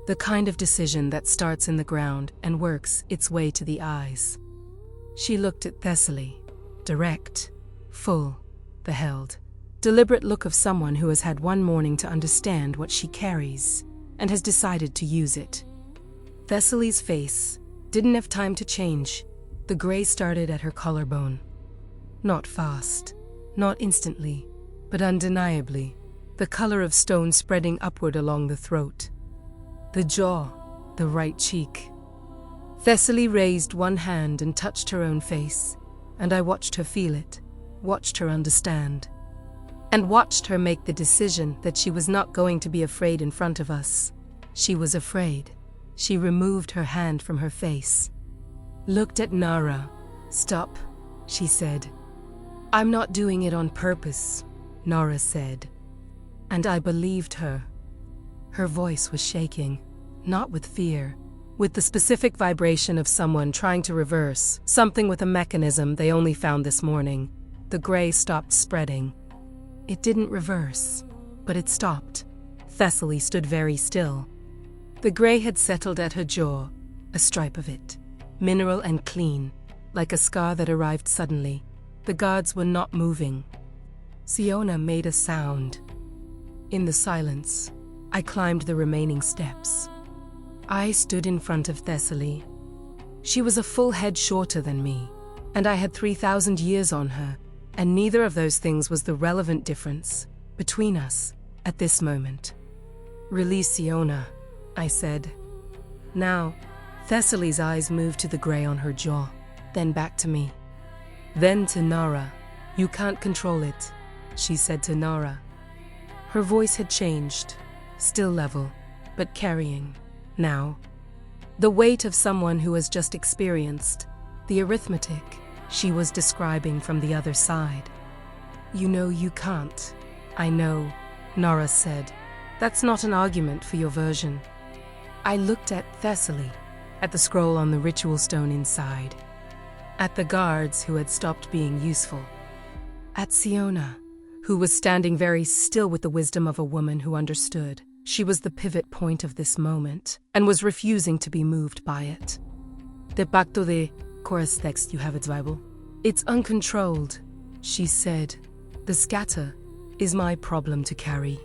the kind of decision that starts in the ground and works its way to the eyes. She looked at Thessaly, direct, full, the held, deliberate look of someone who has had one morning to understand what she carries and has decided to use it. Thessaly's face didn't have time to change. The gray started at her collarbone. Not fast, not instantly, but undeniably, the color of stone spreading upward along the throat. The jaw, the right cheek. Thessaly raised one hand and touched her own face, and I watched her feel it, watched her understand, and watched her make the decision that she was not going to be afraid in front of us. She was afraid. She removed her hand from her face. Looked at Nara. "Stop," she said. "I'm not doing it on purpose," Nara said. And I believed her. Her voice was shaking, not with fear, with the specific vibration of someone trying to reverse something with a mechanism they only found this morning. The gray stopped spreading. It didn't reverse, but it stopped. Thessaly stood very still. The gray had settled at her jaw, a stripe of it, mineral and clean, like a scar that arrived suddenly. The guards were not moving. Siona made a sound. In the silence, I climbed the remaining steps. I stood in front of Thessaly. She was a full head shorter than me, and I had 3,000 years on her, and neither of those things was the relevant difference between us at this moment. "Release Siona," I said. Now, Thessaly's eyes moved to the gray on her jaw, then back to me. Then to Nara. "You can't control it," she said to Nara. Her voice had changed, still level, but carrying, now, the weight of someone who has just experienced the arithmetic she was describing from the other side. You know you can't. I know, Nara said. That's not an argument for your version. I looked at Thessaly, at the scroll on the ritual stone inside, at the guards who had stopped being useful, at Siona, who was standing very still with the wisdom of a woman who understood. She was the pivot point of this moment and was refusing to be moved by it. The Pacto de chorus text you have its Bible. It's uncontrolled, she said. The scatter is my problem to carry.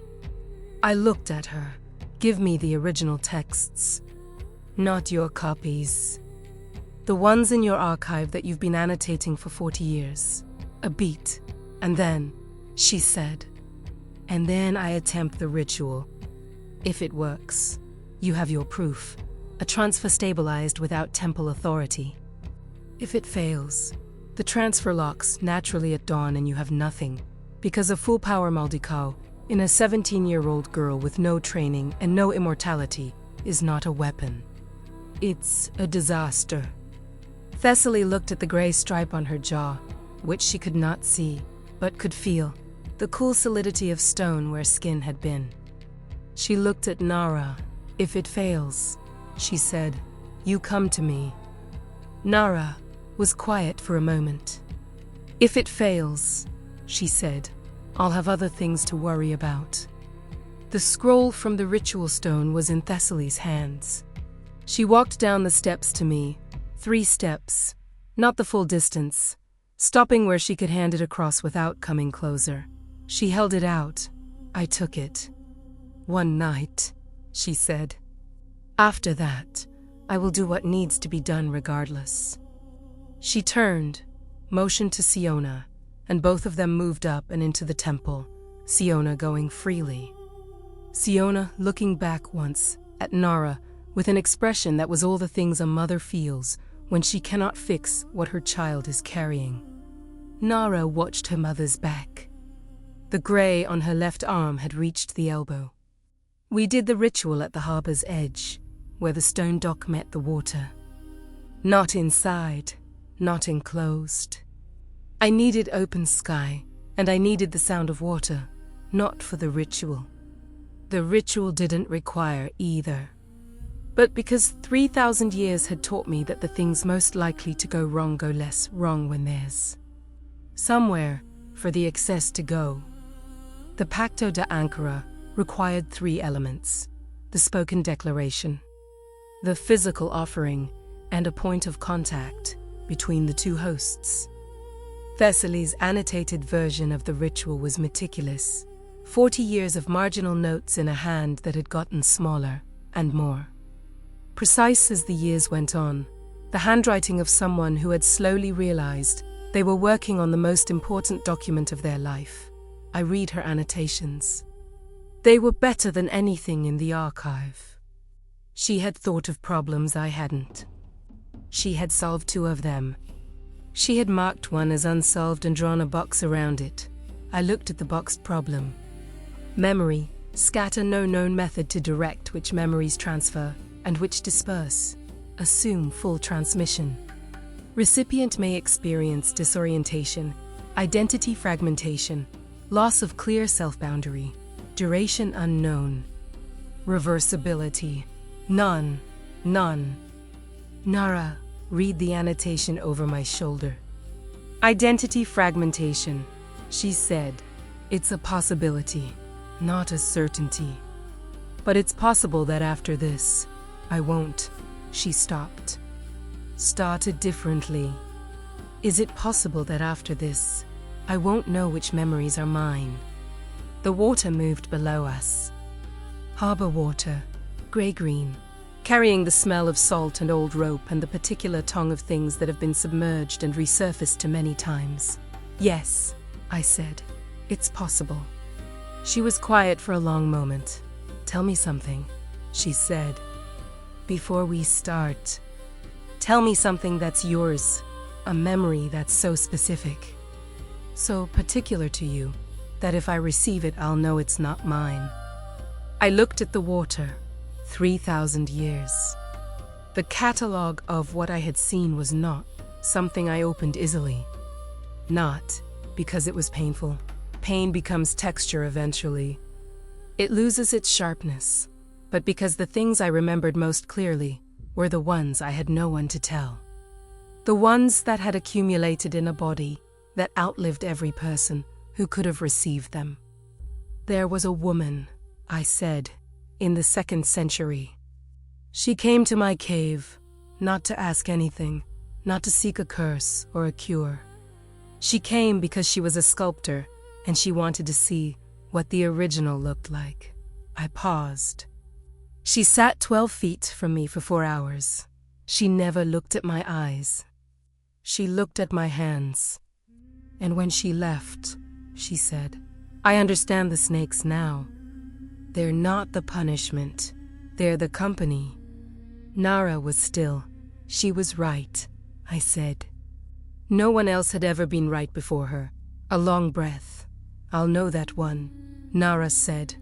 I looked at her. Give me the original texts, not your copies. The ones in your archive that you've been annotating for 40 years. A beat. And then, she said, and then I attempt the ritual. If it works, you have your proof, a transfer stabilized without temple authority. If it fails, the transfer locks naturally at dawn and you have nothing, because a full power Maldicao in a 17-year-old girl with no training and no immortality is not a weapon. It's a disaster. Thessaly looked at the gray stripe on her jaw, which she could not see, but could feel, the cool solidity of stone where skin had been. She looked at Nara. If it fails, she said, you come to me. Nara was quiet for a moment. If it fails, she said, I'll have other things to worry about. The scroll from the ritual stone was in Thessaly's hands. She walked down the steps to me, 3 steps, not the full distance, stopping where she could hand it across without coming closer. She held it out. I took it. One night, she said. After that, I will do what needs to be done regardless. She turned, motioned to Siona, and both of them moved up and into the temple, Siona going freely. Siona looking back once at Nara with an expression that was all the things a mother feels when she cannot fix what her child is carrying. Nara watched her mother's back. The grey on her left arm had reached the elbow. We did the ritual at the harbor's edge, where the stone dock met the water. Not inside, not enclosed. I needed open sky, and I needed the sound of water, not for the ritual. The ritual didn't require either. But because 3,000 years had taught me that the things most likely to go less wrong when there's somewhere for the excess to go. The Pacto de Ankara required 3 elements: the spoken declaration, the physical offering, and a point of contact between the 2 hosts. Thessaly's annotated version of the ritual was meticulous, 40 years of marginal notes in a hand that had gotten smaller and more precise as the years went on, the handwriting of someone who had slowly realized they were working on the most important document of their life. I read her annotations. They were better than anything in the archive. She had thought of problems I hadn't. She had solved 2 of them. She had marked one as unsolved and drawn a box around it. I looked at the boxed problem. Memory, scatter, no known method to direct which memories transfer and which disperse. Assume full transmission. Recipient may experience disorientation, identity fragmentation, loss of clear self-boundary, duration unknown, reversibility, none. Nara, read the annotation over my shoulder. Identity fragmentation, she said. It's a possibility, not a certainty. But it's possible that after this, I won't. She stopped. Started differently. Is it possible that after this, I won't know which memories are mine? The water moved below us. Harbor water, grey-green, carrying the smell of salt and old rope and the particular tongue of things that have been submerged and resurfaced too many times. Yes, I said. It's possible. She was quiet for a long moment. Tell me something, she said. Before we start, tell me something that's yours, a memory that's so specific, so particular to you, that if I receive it, I'll know it's not mine. I looked at the water. 3,000 years. The catalogue of what I had seen was not something I opened easily. Not because it was painful. Pain becomes texture eventually. It loses its sharpness, but because the things I remembered most clearly were the ones I had no one to tell. The ones that had accumulated in a body that outlived every person who could have received them. There was a woman, I said, in the 2nd century. She came to my cave, not to ask anything, not to seek a curse or a cure. She came because she was a sculptor and she wanted to see what the original looked like. I paused. She sat 12 feet from me for 4 hours. She never looked at my eyes. She looked at my hands. And when she left, she said, "I understand the snakes now. They're not the punishment. They're the company." Nara was still. She was right, I said. No one else had ever been right before her. A long breath. "I'll know that one," Nara said.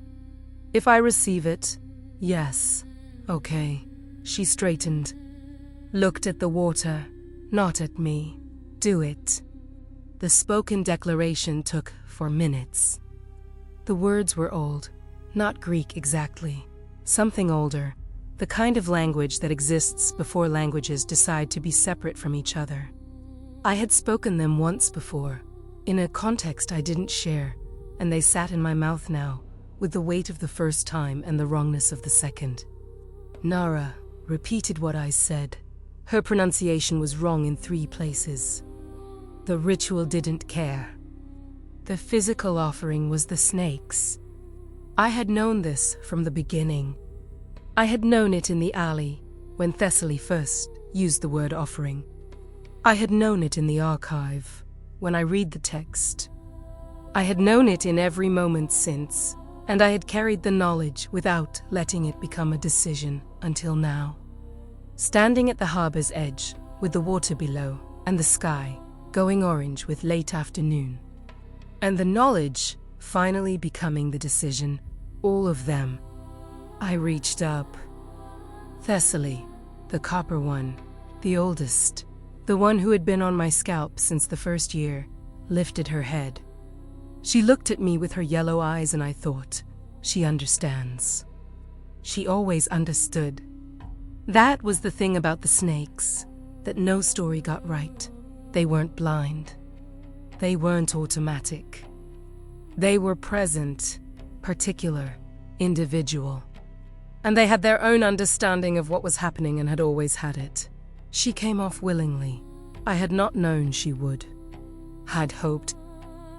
"If I receive it, yes. Okay." She straightened. Looked at the water, not at me. "Do it." The spoken declaration took 4 minutes. The words were old, not Greek exactly. Something older, the kind of language that exists before languages decide to be separate from each other. I had spoken them once before, in a context I didn't share, and they sat in my mouth now, with the weight of the first time and the wrongness of the second. Nara repeated what I said. Her pronunciation was wrong in 3 places. The ritual didn't care. The physical offering was the snakes. I had known this from the beginning. I had known it in the alley, when Thessaly first used the word offering. I had known it in the archive, when I read the text. I had known it in every moment since, and I had carried the knowledge without letting it become a decision until now. Standing at the harbor's edge, with the water below, and the sky going orange with late afternoon, and the knowledge finally becoming the decision, all of them, I reached up. Thessaly, the copper one, the oldest, the one who had been on my scalp since the first year, lifted her head. She looked at me with her yellow eyes and I thought, she understands. She always understood. That was the thing about the snakes, that no story got right. They weren't blind. They weren't automatic. They were present, particular, individual. And they had their own understanding of what was happening and had always had it. She came off willingly. I had not known she would. Had hoped.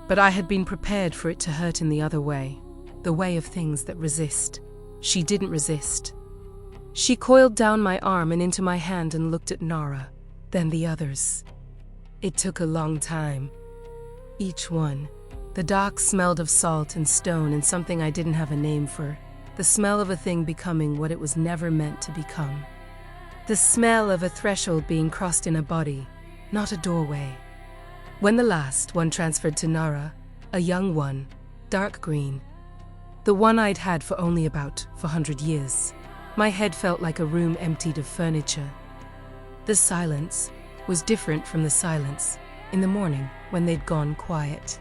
But I had been prepared for it to hurt in the other way, the way of things that resist. She didn't resist. She coiled down my arm and into my hand and looked at Nara, then the others. It took a long time. Each one. The dark smelled of salt and stone and something I didn't have a name for. The smell of a thing becoming what it was never meant to become. The smell of a threshold being crossed in a body, not a doorway. When the last one transferred to Nara, a young one, dark green, the one I'd had for only about 400 years, my head felt like a room emptied of furniture. The silence was different from the silence in the morning when they'd gone quiet.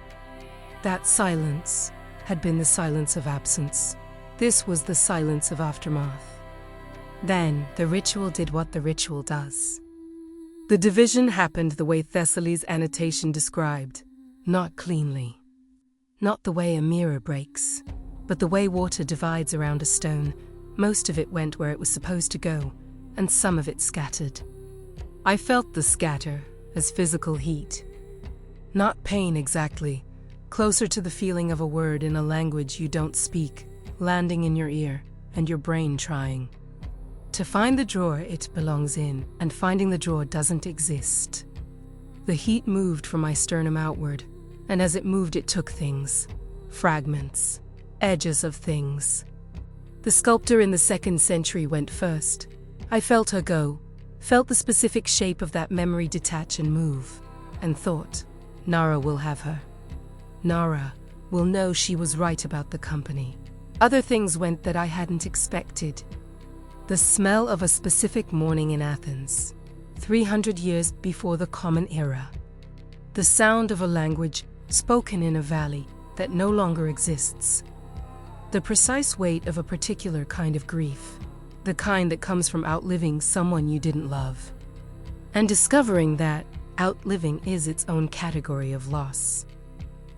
That silence had been the silence of absence. This was the silence of aftermath. Then the ritual did what the ritual does. The division happened the way Thessaly's annotation described, not cleanly. Not the way a mirror breaks, but the way water divides around a stone. Most of it went where it was supposed to go, and some of it scattered. I felt the scatter as physical heat. Not pain exactly, closer to the feeling of a word in a language you don't speak, landing in your ear, and your brain trying to find the drawer it belongs in, and finding the drawer doesn't exist. The heat moved from my sternum outward, and as it moved it took things, fragments, edges of things. The sculptor in the 2nd century went first. I felt her go, felt the specific shape of that memory detach and move, and thought, Nara will have her. Nara will know she was right about the company. Other things went that I hadn't expected. The smell of a specific morning in Athens, 300 years before the Common Era. The sound of a language spoken in a valley that no longer exists. The precise weight of a particular kind of grief, the kind that comes from outliving someone you didn't love. And discovering that outliving is its own category of loss.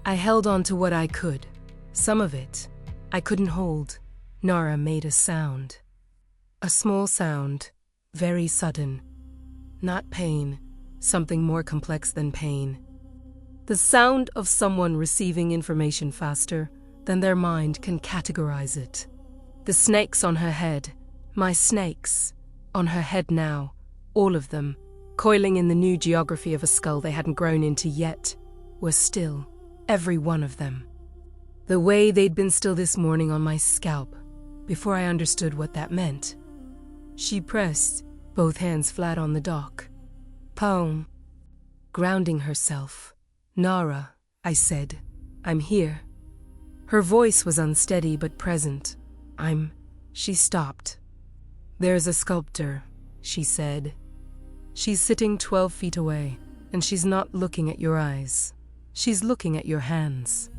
I held on to what I could. Some of it I couldn't hold. Nara made a sound. A small sound, very sudden. Not pain, something more complex than pain. The sound of someone receiving information faster than their mind can categorize it. The snakes on her head, my snakes, on her head now, all of them, coiling in the new geography of a skull they hadn't grown into yet, were still, every one of them. The way they'd been still this morning on my scalp, before I understood what that meant. She pressed, both hands flat on the dock. Palm. Grounding herself. Nara, I said, I'm here. Her voice was unsteady but present. She stopped. There's a sculptor, she said. She's sitting 12 feet away, and she's not looking at your eyes. She's looking at your hands.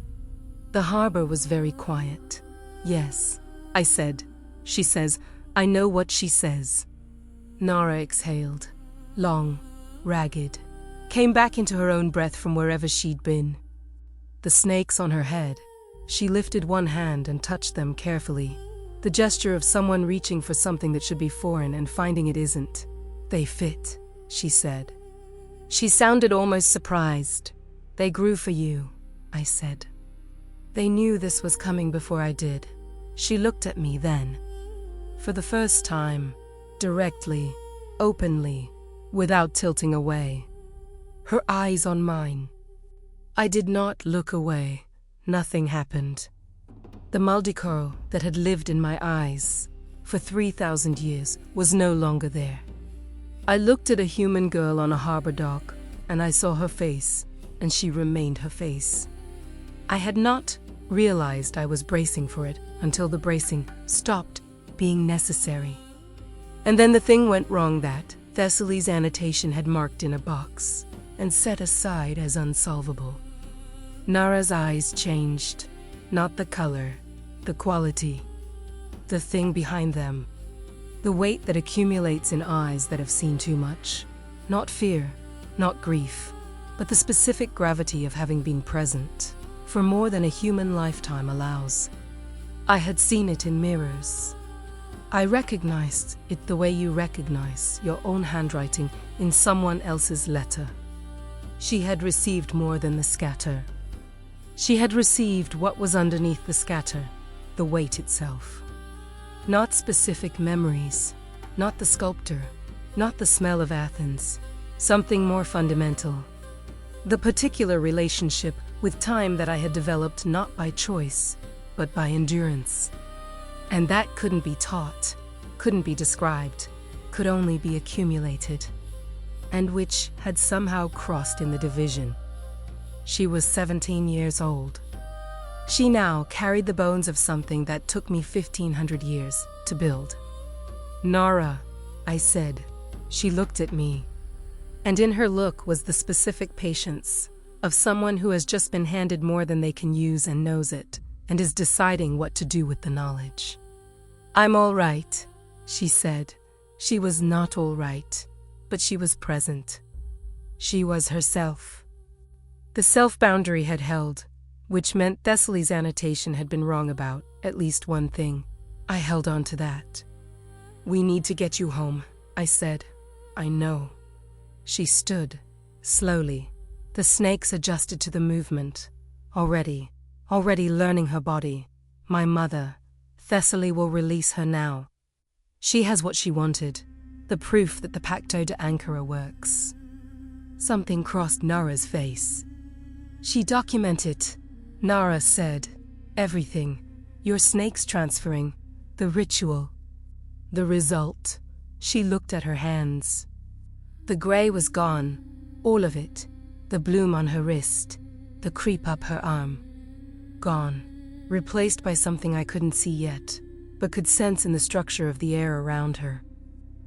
The harbor was very quiet. Yes, I said. She says, I know what she says. Nara exhaled, long, ragged, came back into her own breath from wherever she'd been. The snakes on her head. She lifted one hand and touched them carefully. The gesture of someone reaching for something that should be foreign and finding it isn't. They fit, she said. She sounded almost surprised. They grew for you, I said. They knew this was coming before I did. She looked at me then. For the first time, directly, openly, without tilting away. Her eyes on mine. I did not look away. Nothing happened. The Maldicoro that had lived in my eyes for 3,000 years was no longer there. I looked at a human girl on a harbor dock, and I saw her face, and she remained her face. I had not realized I was bracing for it until the bracing stopped being necessary. And then the thing went wrong that Thessaly's annotation had marked in a box and set aside as unsolvable. Nara's eyes changed, not the color, the quality, the thing behind them, the weight that accumulates in eyes that have seen too much. Not fear, not grief, but the specific gravity of having been present for more than a human lifetime allows. I had seen it in mirrors. I recognized it the way you recognize your own handwriting in someone else's letter. She had received more than the scatter. She had received what was underneath the scatter, the weight itself. Not specific memories, not the sculptor, not the smell of Athens, something more fundamental. The particular relationship with time that I had developed not by choice, but by endurance. And that couldn't be taught, couldn't be described, could only be accumulated, and which had somehow crossed in the division. She was 17 years old. She now carried the bones of something that took me 1,500 years to build. Nara, I said. She looked at me. And in her look was the specific patience of someone who has just been handed more than they can use and knows it, and is deciding what to do with the knowledge. I'm all right, she said. She was not all right, but she was present. She was herself. The self-boundary had held, which meant Thessaly's annotation had been wrong about at least one thing. I held on to that. We need to get you home, I said. I know. She stood, slowly. The snakes adjusted to the movement. Already learning her body. My mother. Thessaly will release her now. She has what she wanted, the proof that the Pacto de Ankara works. Something crossed Nara's face. She documented. Nara said, everything. Your snakes transferring. The ritual. The result. She looked at her hands. The grey was gone. All of it. The bloom on her wrist. The creep up her arm. Gone. Replaced by something I couldn't see yet, but could sense in the structure of the air around her.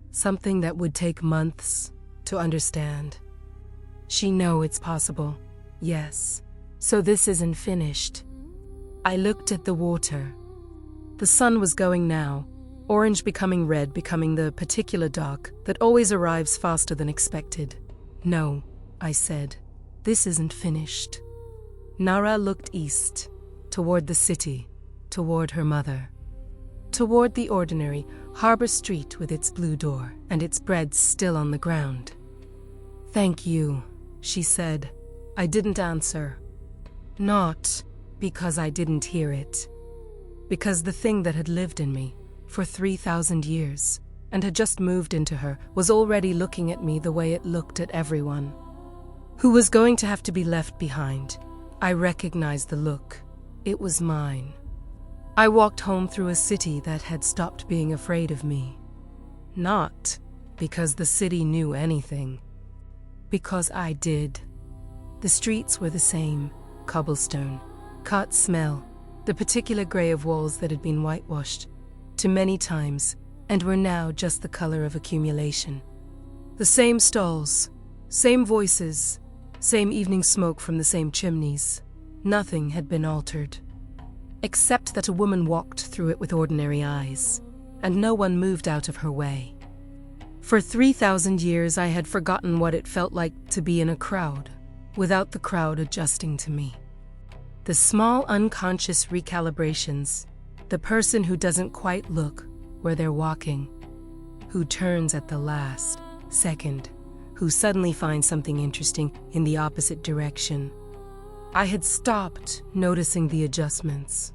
Something that would take months to understand. She know it's possible. Yes. So this isn't finished. I looked at the water. The sun was going now, orange becoming red, becoming the particular dark that always arrives faster than expected. No, I said, this isn't finished. Nara looked east, toward the city, toward her mother. Toward the ordinary harbor street with its blue door and its bread still on the ground. Thank you, she said. I didn't answer. Not because I didn't hear it. Because the thing that had lived in me for 3,000 years and had just moved into her was already looking at me the way it looked at everyone. Who was going to have to be left behind. I recognized the look. It was mine. I walked home through a city that had stopped being afraid of me. Not because the city knew anything. Because I did. The streets were the same, cobblestone, cut smell, the particular gray of walls that had been whitewashed too many times and were now just the color of accumulation. The same stalls, same voices, same evening smoke from the same chimneys. Nothing had been altered. Except that a woman walked through it with ordinary eyes, and no one moved out of her way. For 3,000 years I had forgotten what it felt like to be in a crowd, without the crowd adjusting to me. The small unconscious recalibrations, the person who doesn't quite look where they're walking, who turns at the last second, who suddenly finds something interesting in the opposite direction. I had stopped noticing the adjustments.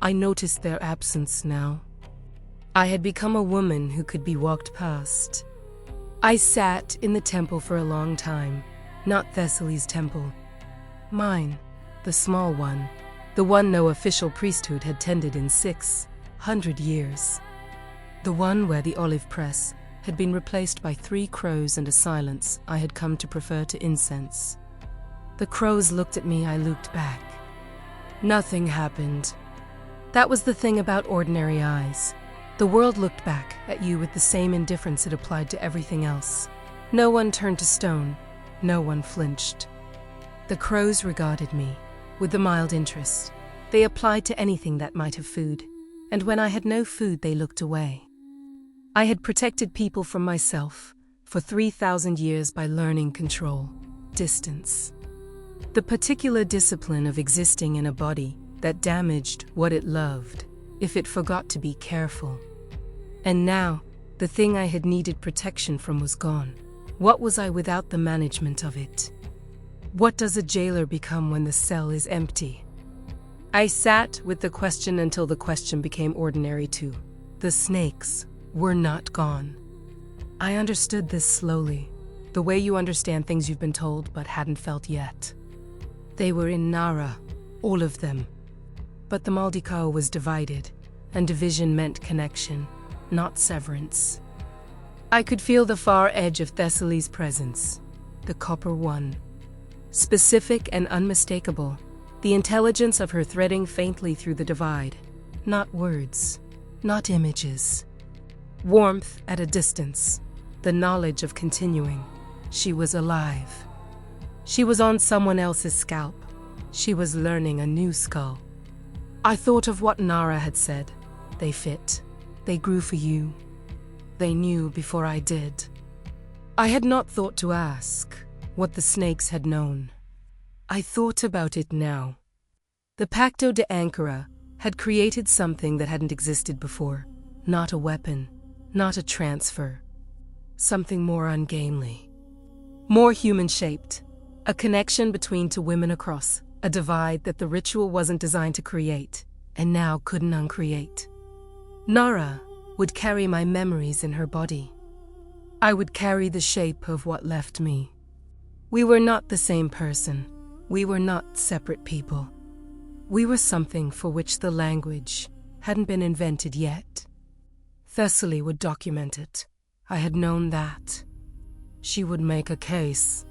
I noticed their absence now. I had become a woman who could be walked past. I sat in the temple for a long time, not Thessaly's temple. Mine, the small one, the one no official priesthood had tended in 600 years. The one where the olive press had been replaced by 3 crows and a silence I had come to prefer to incense. The crows looked at me, I looked back. Nothing happened. That was the thing about ordinary eyes. The world looked back at you with the same indifference it applied to everything else. No one turned to stone. No one flinched. The crows regarded me with a mild interest. They applied to anything that might have food, and when I had no food they looked away. I had protected people from myself for 3,000 years by learning control, distance. The particular discipline of existing in a body that damaged what it loved if it forgot to be careful. And now, the thing I had needed protection from was gone. What was I without the management of it? What does a jailer become when the cell is empty? I sat with the question until the question became ordinary too. The snakes were not gone. I understood this slowly, the way you understand things you've been told but hadn't felt yet. They were in Nara, all of them. But the Maldicao was divided, and division meant connection, not severance. I could feel the far edge of Thessaly's presence, the copper one. Specific and unmistakable, the intelligence of her threading faintly through the divide. Not words, not images. Warmth at a distance, the knowledge of continuing. She was alive. She was on someone else's scalp. She was learning a new skull. I thought of what Nara had said. They fit. They grew for you. They knew before I did. I had not thought to ask what the snakes had known. I thought about it now. The Pacto de Ankara had created something that hadn't existed before. Not a weapon, not a transfer. Something more ungainly. More human-shaped. A connection between 2 women across. A divide that the ritual wasn't designed to create, and now couldn't uncreate. Nara would carry my memories in her body. I would carry the shape of what left me. We were not the same person. We were not separate people. We were something for which the language hadn't been invented yet. Thessaly would document it. I had known that. She would make a case.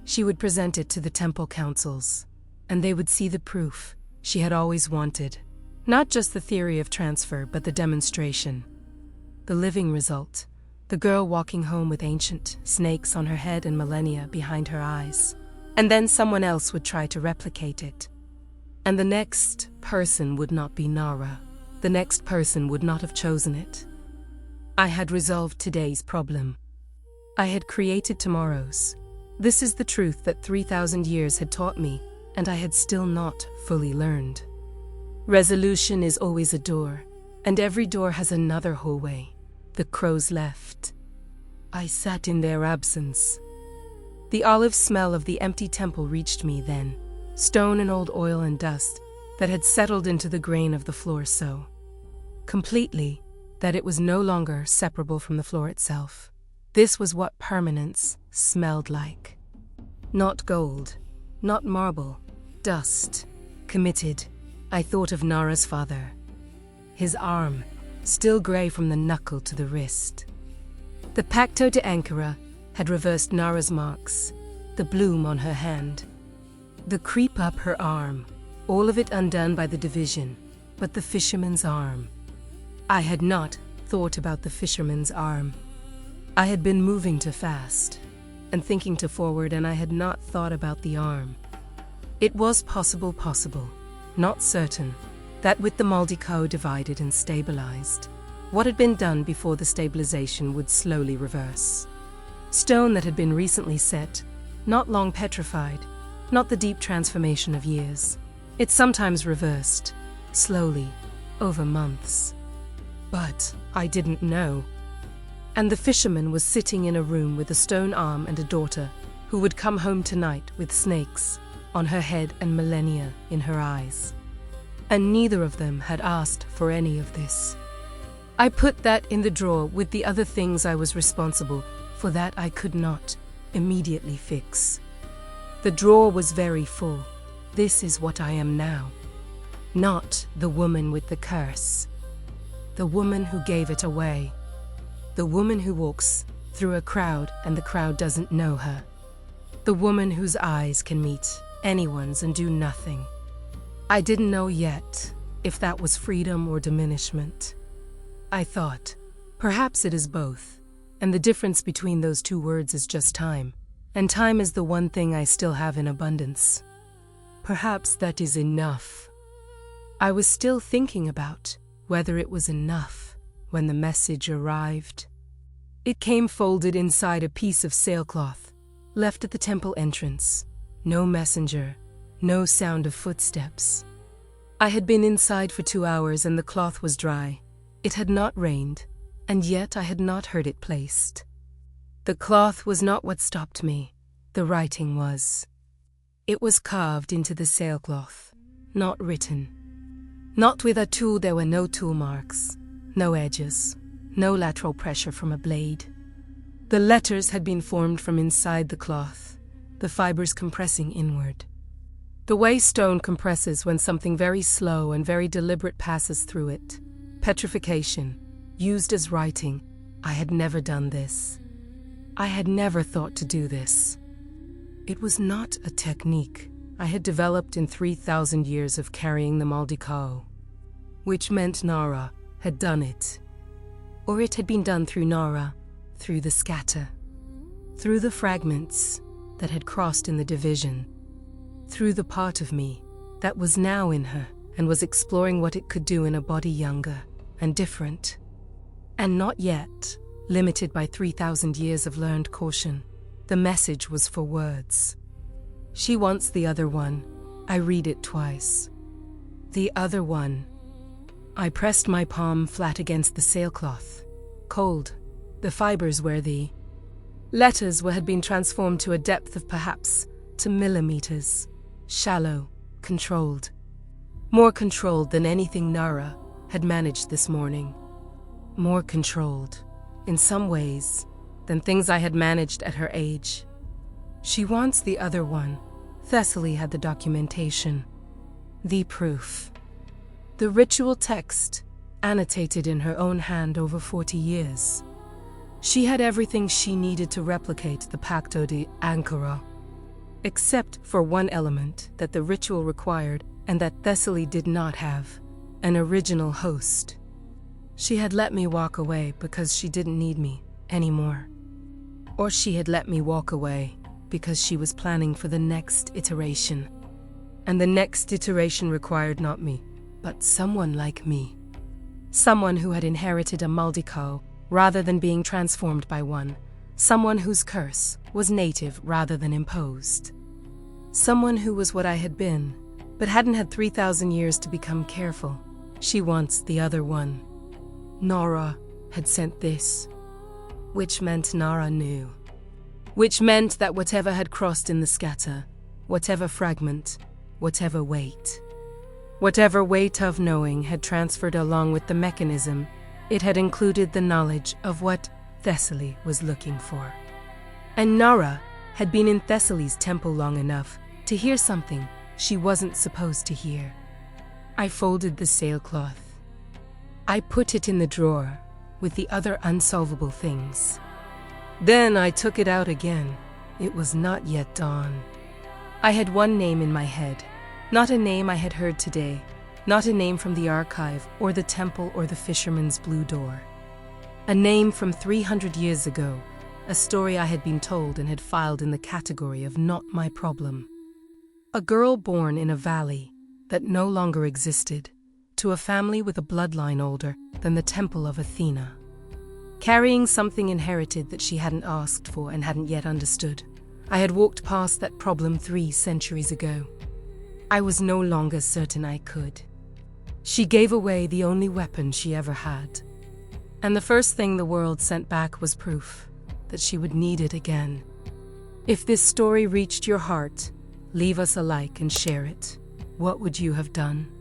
She would present it to the temple councils, and they would see the proof she had always wanted. Not just the theory of transfer, but the demonstration. The living result. The girl walking home with ancient snakes on her head and millennia behind her eyes. And then someone else would try to replicate it. And the next person would not be Nara. The next person would not have chosen it. I had resolved today's problem. I had created tomorrow's. This is the truth that 3,000 years had taught me, and I had still not fully learned. Resolution is always a door, and every door has another hallway. The crows left. I sat in their absence. The olive smell of the empty temple reached me then, stone and old oil and dust that had settled into the grain of the floor so completely that it was no longer separable from the floor itself. This was what permanence smelled like. Not gold, not marble, dust. Committed, I thought of Nara's father. His arm, still grey from the knuckle to the wrist. The Pacto de Ankara had reversed Nara's marks, the bloom on her hand. The creep up her arm, all of it undone by the division, but the fisherman's arm. I had not thought about the fisherman's arm. I had been moving too fast and thinking too forward, and I had not thought about the arm. It was possible, not certain, that with the Maldicao divided and stabilized, what had been done before the stabilization would slowly reverse. Stone that had been recently set, not long petrified, not the deep transformation of years. It sometimes reversed, slowly, over months. But I didn't know. And the fisherman was sitting in a room with a stone arm and a daughter who would come home tonight with snakes on her head and millennia in her eyes. And neither of them had asked for any of this. I put that in the drawer with the other things I was responsible for that I could not immediately fix. The drawer was very full. This is what I am now. Not the woman with the curse. The woman who gave it away. The woman who walks through a crowd and the crowd doesn't know her. The woman whose eyes can meet anyone's and do nothing. I didn't know yet if that was freedom or diminishment. I thought, perhaps it is both, and the difference between those two words is just time, and time is the one thing I still have in abundance. Perhaps that is enough. I was still thinking about whether it was enough when the message arrived. It came folded inside a piece of sailcloth, left at the temple entrance. No messenger, no sound of footsteps. I had been inside for 2 hours and the cloth was dry. It had not rained, and yet I had not heard it placed. The cloth was not what stopped me. The writing was. It was carved into the sailcloth, not written. Not with a tool. There were no tool marks, no edges, no lateral pressure from a blade. The letters had been formed from inside the cloth, the fibers compressing inward. The way stone compresses when something very slow and very deliberate passes through it. Petrification, used as writing. I had never done this. I had never thought to do this. It was not a technique I had developed in 3,000 years of carrying the Maldicao, which meant Nara had done it. Or it had been done through Nara, through the scatter, through the fragments that had crossed in the division, through the part of me that was now in her and was exploring what it could do in a body younger and different, and not yet limited by 3,000 years of learned caution. The message was for words. She wants the other one. I read it twice. The other one. I pressed my palm flat against the sailcloth. Cold. The fibers where the letters had been transformed to a depth of perhaps to millimeters. Shallow, controlled. More controlled than anything Nara had managed this morning. More controlled, in some ways, than things I had managed at her age. She wants the other one. Thessaly had the documentation. The proof. The ritual text, annotated in her own hand over 40 years. She had everything she needed to replicate the Pacto de Ankara, except for one element that the ritual required and that Thessaly did not have. an original host. She had let me walk away because she didn't need me anymore. Or she had let me walk away because she was planning for the next iteration. And the next iteration required not me, but someone like me. Someone who had inherited a Maldicao rather than being transformed by one. Someone whose curse was native rather than imposed. Someone who was what I had been, but hadn't had 3,000 years to become careful. She wants the other one. Nara had sent this, which meant Nara knew. Which meant that whatever had crossed in the scatter, whatever fragment, whatever weight of knowing had transferred along with the mechanism, it had included the knowledge of what Thessaly was looking for. And Nara had been in Thessaly's temple long enough to hear something she wasn't supposed to hear. I folded the sailcloth. I put it in the drawer with the other unsolvable things. Then I took it out again. It was not yet dawn. I had one name in my head, not a name I had heard today, not a name from the archive or the temple or the fisherman's blue door. A name from 300 years ago, a story I had been told and had filed in the category of not my problem. A girl born in a valley that no longer existed, to a family with a bloodline older than the temple of Athena. Carrying something inherited that she hadn't asked for and hadn't yet understood. I had walked past that problem 3 centuries ago. I was no longer certain I could. She gave away the only weapon she ever had. And the first thing the world sent back was proof that she would need it again. If this story reached your heart, leave us a like and share it. What would you have done?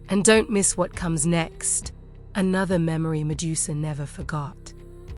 And don't miss what comes next. Another memory Medusa never forgot.